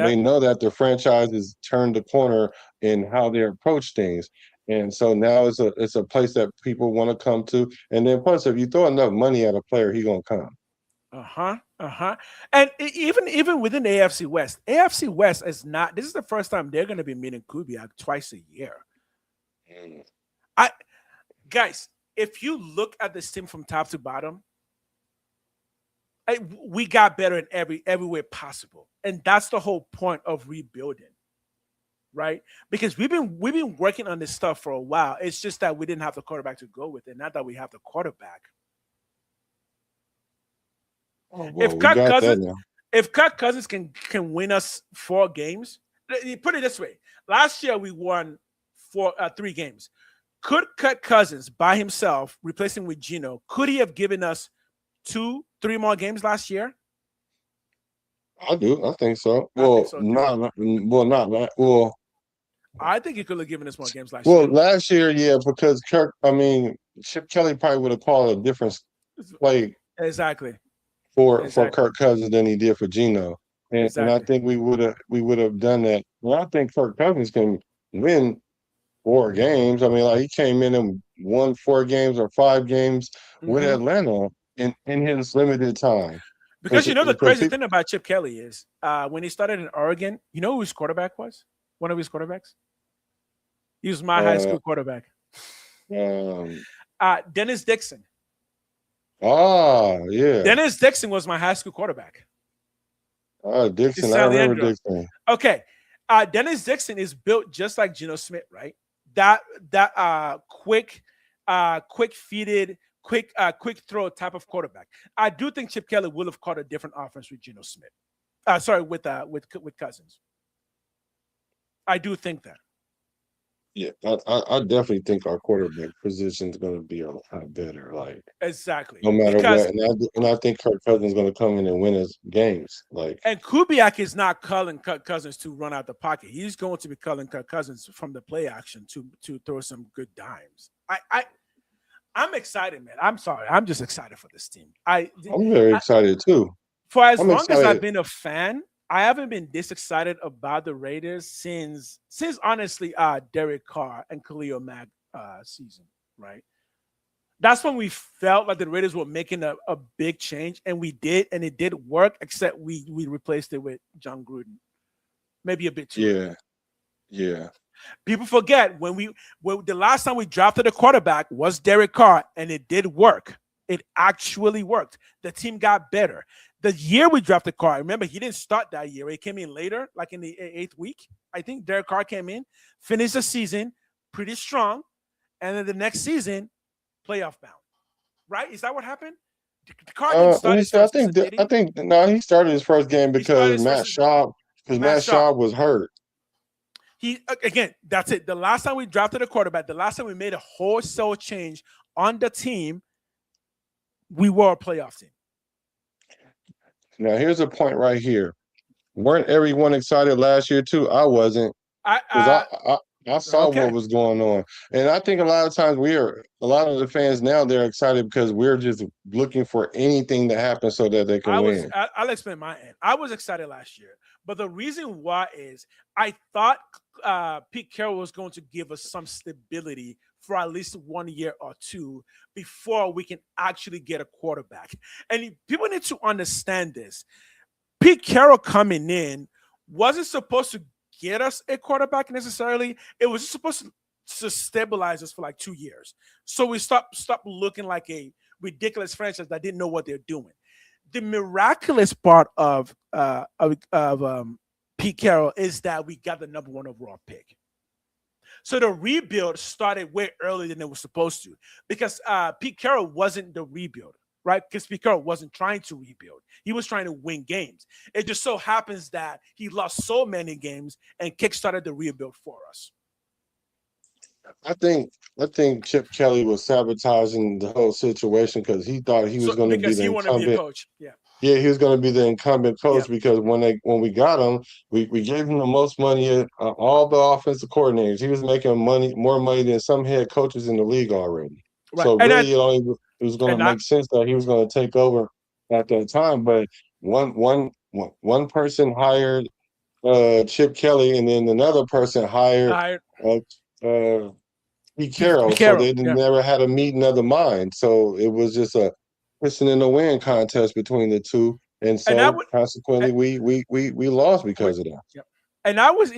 they know that the franchise has turned the corner in how they approach things. And so now it's a place that people want to come to. And then plus, if you throw enough money at a player, he gonna come. And even within the AFC West is not. This is the first time they're going to be meeting Kubiak twice a year. Mm. I guys, if you look at this team from top to bottom, we got better in every way possible, and that's the whole point of rebuilding, right? Because we've been working on this stuff for a while. It's just that we didn't have the quarterback to go with it. Not that we have the quarterback. Oh, well, we got that now. If Kirk Cousins can win us 4 games, put it this way: last year we won 3 games. Could Kirk Cousins by himself, replacing with Geno, could he have given us 2-3 more games last year? I do. I think so. I think so too. I think he could have given us more games last year. Well, last year, yeah, because Chip Kelly probably would have called a different play Exactly. for Kirk Cousins than he did for Geno. And I think we would have done that. Well, I think Kirk Cousins can win 4 games. I mean, like he came in and won 4 games or 5 games with Atlanta in his limited time. Because the crazy thing about Chip Kelly is when he started in Oregon, you know who his quarterback was? One of his quarterbacks? He was my high school quarterback. Dennis Dixon. Yeah. Dennis Dixon was my high school quarterback. Dixon. I remember Dixon. Okay. Dennis Dixon is built just like Geno Smith, right? That quick feeded, quick throw type of quarterback. I do think Chip Kelly will have caught a different offense with Geno Smith. With Cousins. I do think that. Yeah, I definitely think our quarterback position is going to be a lot better. Like Exactly. no matter Because what, and I think Kirk Cousins is going to come in and win us games. Like and Kubiak is not calling Kirk Cousins to run out the pocket. He's going to be calling Kirk Cousins from the play action to throw some good dimes. I'm excited, man. I'm sorry. I'm just excited for this team. I'm very excited too. For as I'm long as I've excited. been a fan, I haven't been this excited about the Raiders since honestly Derek Carr and Khalil Mack season, right? That's when we felt like the Raiders were making a big change, and we did, and it did work, except we replaced it with John Gruden. Maybe a bit too early. Yeah. People forget when the last time we drafted a quarterback was Derek Carr, and it did work. It actually worked. The team got better. The year we drafted Carr, remember, he didn't start that year. He came in later, like in the 8th week. I think Derek Carr came in, finished the season pretty strong, and then the next season, playoff bound. Right? Is that what happened? Carr didn't start his first season, did he? I think no, he started his first game He started because his Matt first- Schaub Matt Schaub. was hurt. He again, that's it. The last time we drafted a quarterback, the last time we made a wholesale change on the team, we were a playoff team. Now here's a point right here. Weren't everyone excited last year too? I wasn't. I saw okay. what was going on, and I think a lot of times a lot of the fans now they're excited because we're just looking for anything to happen so that they can win. I'll explain my end. I was excited last year, but the reason why is I thought Pete Carroll was going to give us some stability for at least 1 year or two before we can actually get a quarterback. And people need to understand this. Pete Carroll coming in wasn't supposed to get us a quarterback necessarily. It was just supposed to stabilize us for like 2 years. So we stopped looking like a ridiculous franchise that didn't know what they're doing. The miraculous part of Pete Carroll is that we got the number 1 overall pick. So the rebuild started way earlier than it was supposed to because Pete Carroll wasn't the rebuilder, right? Because Pete Carroll wasn't trying to rebuild. He was trying to win games. It just so happens that he lost so many games and kickstarted the rebuild for us. I think Chip Kelly was sabotaging the whole situation because he thought he was going to be the wanted to be a coach. Yeah, he was going to be the incumbent coach because when we got him, we gave him the most money. All the offensive coordinators, he was making more money than some head coaches in the league already. Right. So really, it was going to make sense that he was going to take over at that time. But one person hired Chip Kelly, and then another person hired Pete Carroll. So they never had a meeting of the mind. So it was just a pissing in the wind contest between the two, and so consequently we lost because of that. Yep. And I would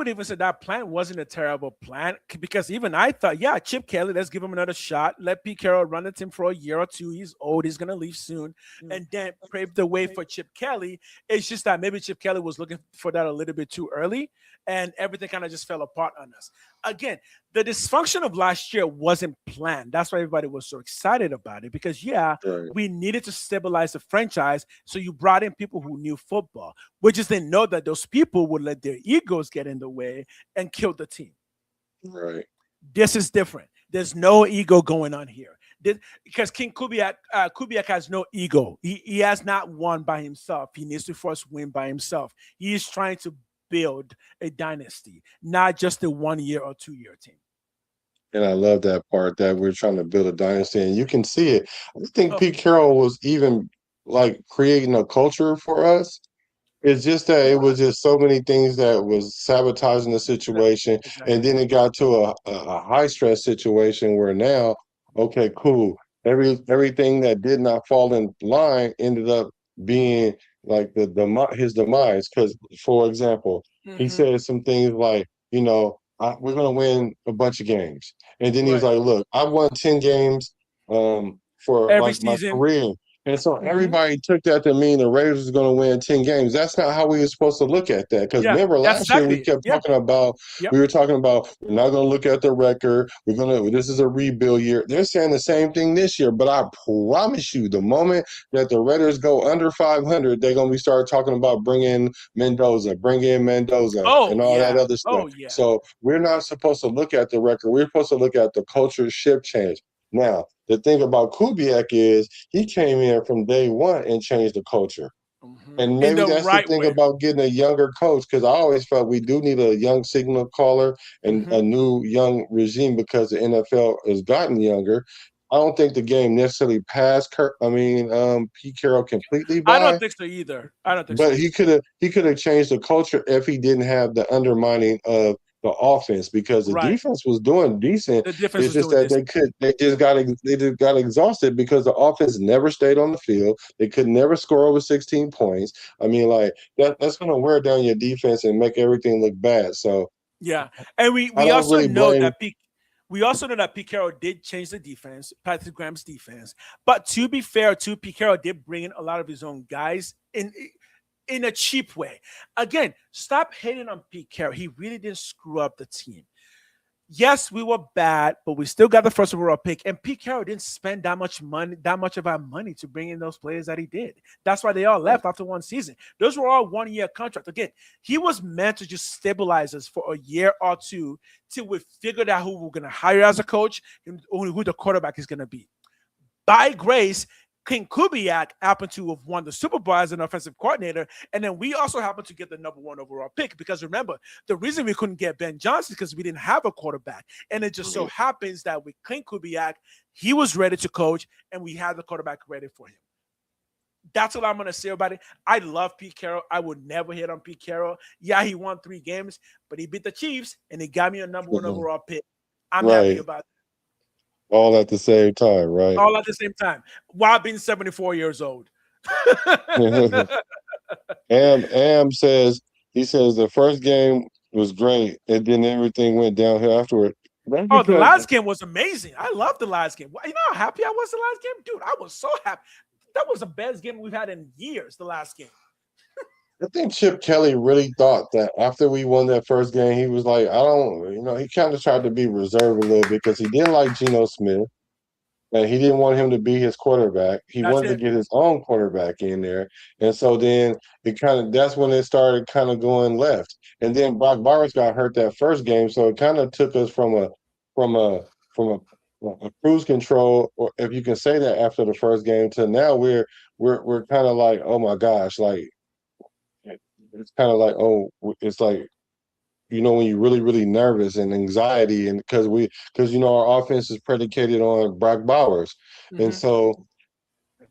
even say that plan wasn't a terrible plan because even I thought, Chip Kelly, let's give him another shot. Let Pete Carroll run the team for a year or two. He's old. He's going to leave soon. And then pave the way for Chip Kelly. It's just that maybe Chip Kelly was looking for that a little bit too early and everything kind of just fell apart on us. Again, the dysfunction of last year wasn't planned. That's why everybody was so excited about it because, we needed to stabilize the franchise. So you brought in people who knew football. We just didn't know that those people would let their egos get in the way and kill the team. Right. This is different. There's no ego going on here. Because King Kubiak has no ego. He has not won by himself. He needs to first win by himself. He is trying to build a dynasty, not just a 1 year or 2 year team. And I love that part that we're trying to build a dynasty, and you can see it. I think Pete Carroll was even like creating a culture for us. It's just that it was just so many things that was sabotaging the situation, and then it got to a high stress situation where now, okay, cool, everything that did not fall in line ended up being like his demise. Because, for example, he said some things like, we're going to win a bunch of games. And then he was like, look, I won 10 games for every my season. career. And so everybody took that to mean the Raiders was going to win 10 games. That's not how we were supposed to look at that. Because Yeah, remember that's last year we exactly. kept talking about, Yep. we were talking about, we're not going to look at the record. This is a rebuild year. They're saying the same thing this year. But I promise you, the moment that the Raiders go under 500, they're going to be start talking about bring in Mendoza and Oh all that yeah. other stuff. Oh yeah. So we're not supposed to look at the record. We're supposed to look at the culture shift change. Now, the thing about Kubiak is he came in from day one and changed the culture. And In maybe the that's right the thing way. about getting a younger coach, because I always felt we do need a young signal caller and a new young regime because the NFL has gotten younger. I don't think the game necessarily passed Pete Carroll completely I don't by, think so either. I don't think so. but he could have changed the culture if he didn't have the undermining of the offense, because the Right. defense was doing decent. The defense It's was just doing that this. they just got exhausted because the offense never stayed on the field. They could never score over 16 points. I mean, like that's going to wear down your defense and make everything look bad. So Yeah, and we I don't also really know blame. that Pete Carroll did change the defense, Patrick Graham's defense. But to be fair, too, Pete Carroll did bring in a lot of his own guys in a cheap way. Again, stop hating on Pete Carroll. He really didn't screw up the team. Yes, we were bad, but we still got the first overall pick. And Pete Carroll didn't spend that much of our money to bring in those players that he did. That's why they all left after one season. Those were all 1 year contracts. Again, he was meant to just stabilize us for a year or two till we figured out who we're going to hire as a coach and who the quarterback is going to be. By grace, King Kubiak happened to have won the Super Bowl as an offensive coordinator, and then we also happened to get the number 1 overall pick, because remember, the reason we couldn't get Ben Johnson is because we didn't have a quarterback, and it just so happens that with King Kubiak, he was ready to coach, and we had the quarterback ready for him. That's all I'm going to say about it. I love Pete Carroll. I would never hit on Pete Carroll. Yeah, he won 3 games, but he beat the Chiefs, and he got me a number 1 overall pick. I'm happy about it. All at the same time, right? All at the same time, while being 74 years old. Am says the first game was great, and then everything went downhill afterward. Oh, the last game was amazing. I loved the last game. You know how happy I was the last game? Dude, I was so happy. That was the best game we've had in years, the last game. I think Chip Kelly really thought that after we won that first game, he was like, he kind of tried to be reserved a little bit because he didn't like Geno Smith, and he didn't want him to be his quarterback. He wanted to get his own quarterback in there. And so then that's when it started kind of going left. And then Brock Bowers got hurt that first game, so it kind of took us from a cruise control, or if you can say that, after the first game, to now we're kind of like, oh my gosh, like it's kind of like, it's like, when you're really, really nervous and anxiety, and because our offense is predicated on Brock Bowers. And so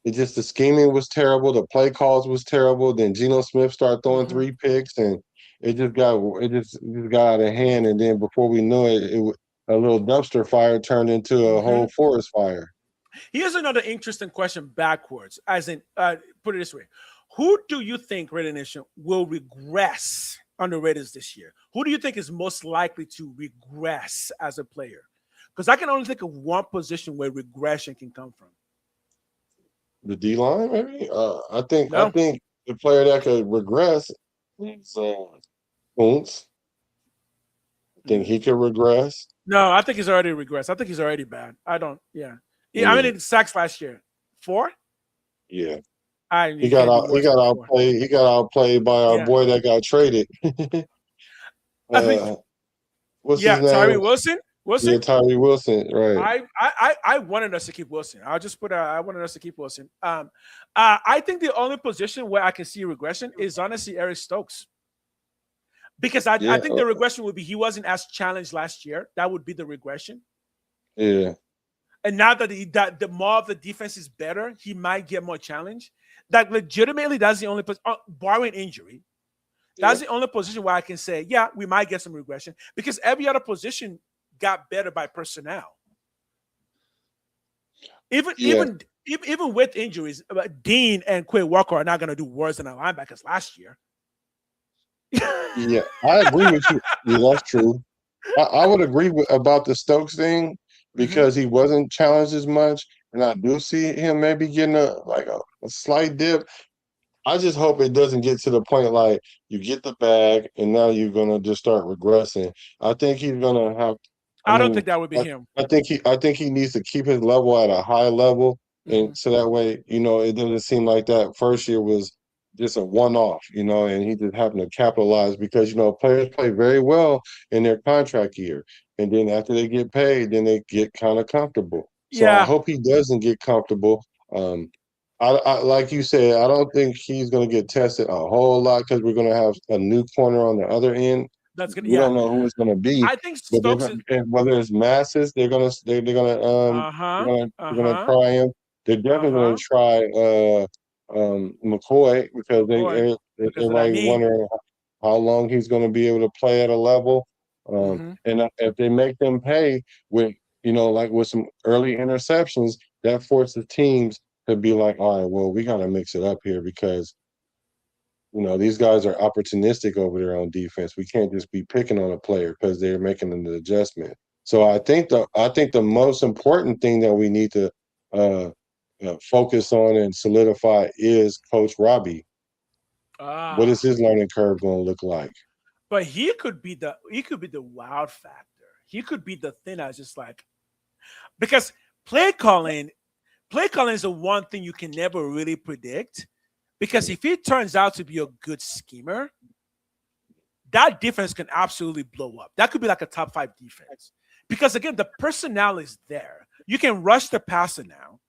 the scheming was terrible. The play calls was terrible. Then Geno Smith started throwing 3 picks, and it just got out of hand. And then before we knew it, a little dumpster fire turned into a whole forest fire. Here's another interesting question backwards, as in, put it this way. Who do you think, Raider Nation, will regress on the Raiders this year? Who do you think is most likely to regress as a player? Because I can only think of one position where regression can come from. The D-line, maybe? I think the player that could regress is Kuntz. I think he could regress. No, I think he's already regressed. I think he's already bad. I mean, sacks last year. 4? Yeah. He got outplayed by our boy that got traded. What's his name? Tyree Wilson. Yeah, Tyree Wilson. Right. I wanted us to keep Wilson. I wanted us to keep Wilson. I think the only position where I can see regression is honestly Eric Stokes. Because I think the regression would be he wasn't as challenged last year. That would be the regression. Yeah. And now that the more of the defense is better, he might get more challenge. That legitimately, that's the only barring injury. That's the only position where I can say, yeah, we might get some regression, because every other position got better by personnel. Even with injuries, Dean and Quay Walker are not going to do worse than our linebackers last year. Yeah, I agree with you. Yeah, that's true. I would agree about the Stokes thing, because he wasn't challenged as much. and I do see him maybe getting a slight dip. I just hope it doesn't get to the point like you get the bag and now you're gonna just start regressing. I think he's gonna have. I don't think that would be him. I think he needs to keep his level at a high level, Mhm. and so that way, it doesn't seem like that first year was just a one-off, and he just happened to capitalize because players play very well in their contract year, and then after they get paid, then they get kind of comfortable. So I Yeah, hope he doesn't get comfortable. I like you said, I don't think he's going to get tested a whole lot because we're going to have a new corner on the other end. that's good. We Yeah, don't know who it's going to be, I think but Stokes is. and whether it's masses, Uh huh. they're Uh gonna huh. try him. They're Uh definitely huh. gonna try McCoy because McCoy because of that everybody's knee. wondering how long he's going to be able to play at a level. Hmm. And if they make them pay with like with some early interceptions, that forces teams to be like, all right, well, we got to mix it up here because these guys are opportunistic over there on defense. We can't just be picking on a player because they're making an adjustment. So I think the most important thing that we need to uh, focus on and solidify is Coach Robbie. What is Ah, his learning curve going to look like? but he could be the wild factor. He could be the thing that's just like because play calling is the one thing you can never really predict. Because if he turns out to be a good schemer, that defense can absolutely blow up. That could be like a top 5 defense. Because again, the personnel is there. You can rush the passer now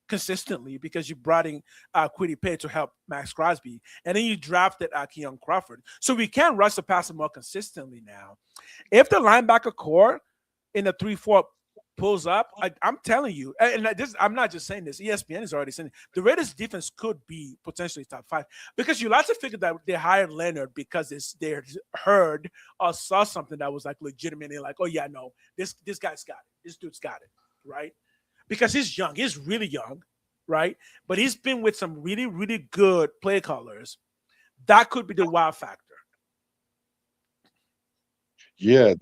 consistently because you brought in Kwity Paye to help Max Crosby, and then you drafted Keon Crawford. So we can rush the passer more consistently now. If the linebacker core in the 3-4 pulls up, I'm telling you, and this, I'm not just saying this. ESPN is already saying it, the Raiders defense could be potentially top 5 because you like to figure that they hired Leonard because they heard or saw something that was like legitimately like, oh yeah, no, this guy's got it. This dude's got it, right? Because he's young, he's really young, right? But he's been with some really, really good play callers. That could be the wow factor. Yeah,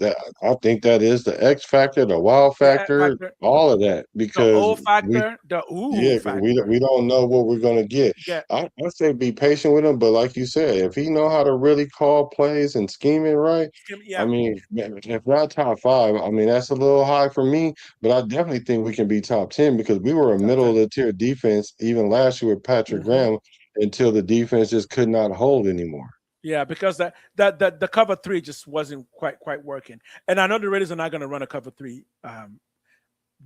I think that is the X factor, the wow The X factor, factor, all of that the because O factor, the ooh yeah, 'cause factor. we don't know what we're gonna get. Yeah, I say be patient with him, but like you said, if he know how to really call plays and scheme it right, I yeah. mean, if not top 5, I mean that's a little high for me, but I definitely think we can be top 10 because we were a Top middle of 10. the tier defense even last year with Patrick Mhm. Graham until the defense just could not hold anymore. Yeah, because that the cover 3 just wasn't quite working, and I know the Raiders are not going to run a cover 3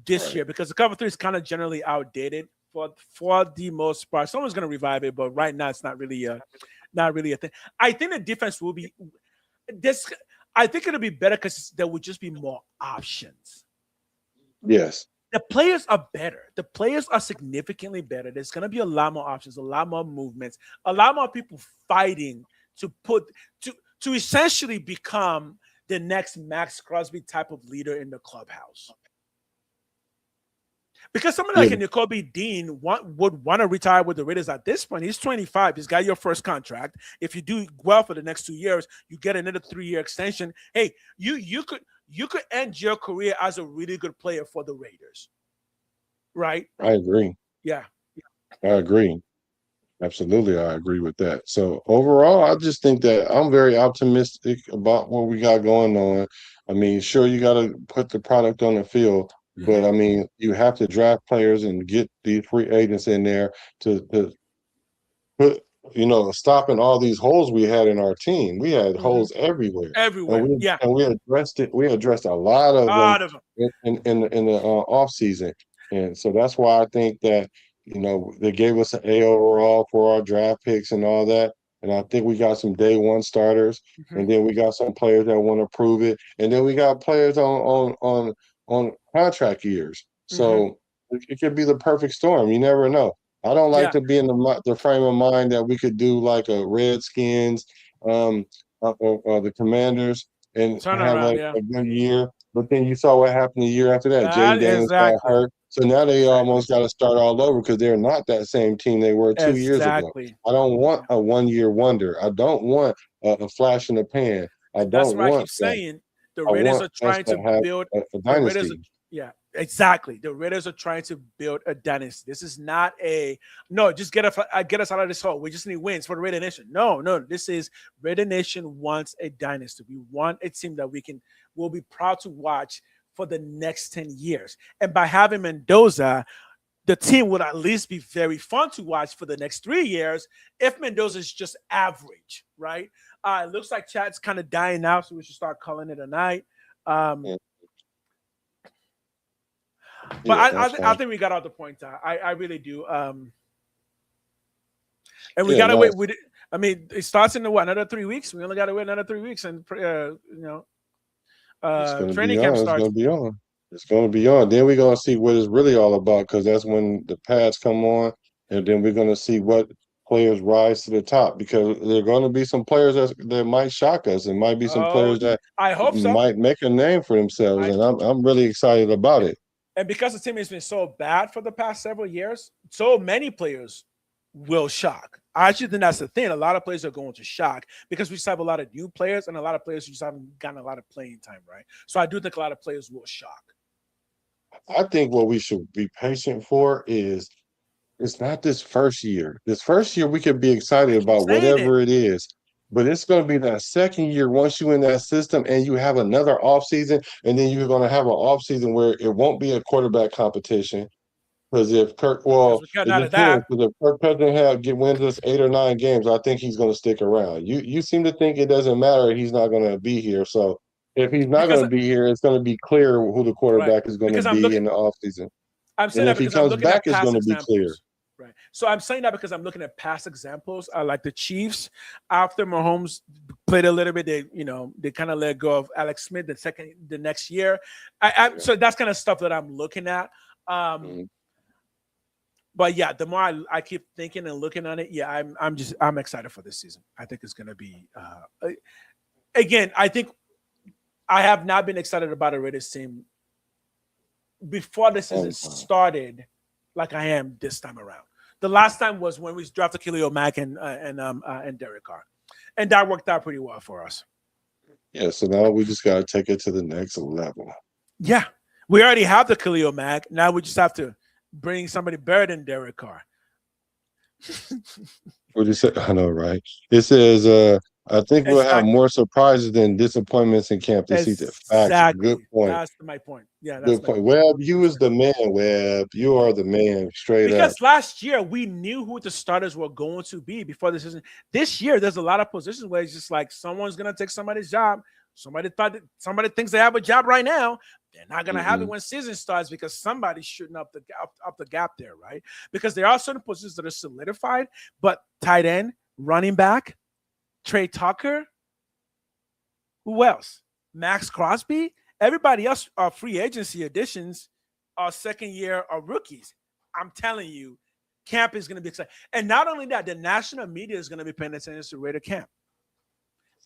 this Right. year because the cover 3 is kind of generally outdated for the most part. Someone's going to revive it, but right now it's not really a thing. I think the defense will be this. I think it'll be better because there will just be more options. Yes. The players are better. The players are significantly better. There's going to be a lot more options, a lot more movements, a lot more people fighting to essentially become the next Max Crosby type of leader in the clubhouse. Because someone like a Nakobe Dean would want to retire with the Raiders at this point. He's 25. He's got your first contract. If you do well for the next 2 years, you get another 3-year extension. Hey, you could end your career as a really good player for the Raiders. Right? I agree. Yeah. I agree. Absolutely, I agree with that. So overall, I just think that I'm very optimistic about what we got going on. I mean, sure, you got to put the product on the field, but I mean, you have to draft players and get these free agents in there to put, stopping all these holes we had in our team. We had holes everywhere, Everywhere. Yeah. and we addressed it. We addressed a lot of them Out of them. in the off season, and so that's why I think that. They gave us an A overall for our draft picks and all that. And I think we got some day one starters, and then we got some players that want to prove it, and then we got players on contract years. So it could be the perfect storm. You never know. I don't like Yeah. to be in the frame of mind that we could do like a Redskins, or the Commanders, and Turn have around, like yeah. a good year. But then you saw what happened the year after that. Jay Daniels got Exactly. hurt. So now they almost got to start all over because they're not that same team they were 2 years ago. Exactly. I don't want a 1-year wonder. I don't want a flash in the pan. I That's don't why I want keep that. saying the I Raiders want are us trying to have build a the Raiders. dynasty. Yeah, exactly. The Raiders are trying to build a dynasty. This is not just get us out of this hole. We just need wins for the Raider Nation. No. This is Raider Nation wants a dynasty. We want a team that we'll be proud to watch for the next 10 years. And by having Mendoza, the team would at least be very fun to watch for the next 3 years if Mendoza is just average, right? It looks like chat's kind of dying out, so we should start calling it a night. But I think we got out the point. I really do. And we gotta wait. It starts in another 3 weeks. We only gotta wait another 3 weeks, and training camp starts. It's gonna be on. Then we're gonna see what it's really all about, because that's when the pads come on, and then we're gonna see what players rise to the top, because there are gonna be some players that might shock us. There might be some players that I hope so. might make a name for themselves, and I'm really excited about it. And because the team has been so bad for the past several years, so many players will shock. I actually think that's the thing. A lot of players are going to shock because we just have a lot of new players and a lot of players who just haven't gotten a lot of playing time, right? So I do think a lot of players will shock. I think what we should be patient for is it's not this first year. This first year we could be excited about whatever it is. But it's going to be that second year once you're in that system and you have another offseason, and then you're going to have an offseason where it won't be a quarterback competition. Because if Kirk Cousins wins us 8 or 9 games, I think he's going to stick around. You seem to think it doesn't matter, he's not going to be here. So if he's not going to be here, it's going to be clear who the quarterback is going to be in the offseason. I'm saying and if he comes back, it's going to be clear. Right. So I'm saying that because I'm looking at past examples. Like the Chiefs, after Mahomes played a little bit, they kind of let go of Alex Smith the next year. So that's kind of stuff that I'm looking at. But yeah, the more I keep thinking and looking on it, yeah, I'm excited for this season. I think it's going to be again. I think I have not been excited about a Raiders team before the season started like I am this time around. The last time was when we drafted Khalil Mack and Derek Carr, and that worked out pretty well for us. Yeah, so now we just got to take it to the next level. Yeah, we already have the Khalil Mack. Now we just have to bring somebody better than Derek Carr. What do you say? I know, right? It says, I think we'll have more surprises than disappointments in camp this season. Facts. Good point. That's my point. Yeah, that's good point. Webb, you is the man, Webb. You are the man, straight up. Because last year we knew who the starters were going to be before the season. This year, there's a lot of positions where it's just like someone's gonna take somebody's job. Somebody thinks they have a job right now. They're not gonna have it when season starts because somebody's shooting up the gap there, right? Because there are certain positions that are solidified, but tight end, running back, Trey Tucker, who else? Max Crosby. Everybody else are free agency additions, are second year or rookies. I'm telling you, camp is going to be exciting. And not only that, the national media is going to be paying attention to Raider camp.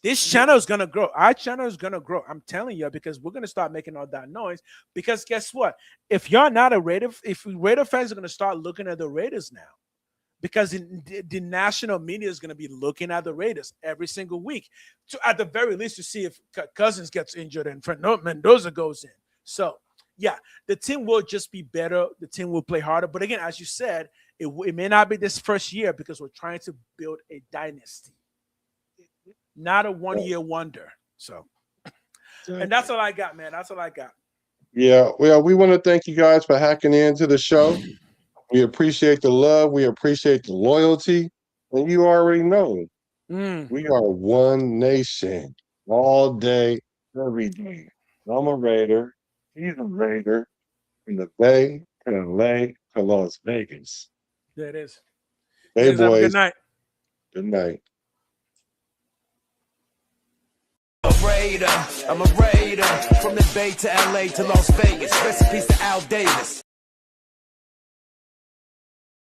This channel is going to grow. Our channel is going to grow. I'm telling you, because we're going to start making all that noise. Because guess what? If you're not a Raider, if Raider fans are going to start looking at the Raiders now, because the national media is going to be looking at the Raiders every single week, at the very least, to see if Cousins gets injured and Mendoza goes in. So, yeah, the team will just be better. The team will play harder. But again, as you said, it may not be this first year because we're trying to build a dynasty, not a one-year wonder. So, and that's all I got, man. That's all I got. Yeah, well, we want to thank you guys for hacking into the show. We appreciate the love. We appreciate the loyalty. And you already know, we are one nation all day, every day. I'm a Raider. He's a Raider. From the Bay to LA to Las Vegas. There it is. Hey, boys. Good night. Good night. I'm a Raider. From the Bay to LA to Las Vegas. Recipes to Al Davis.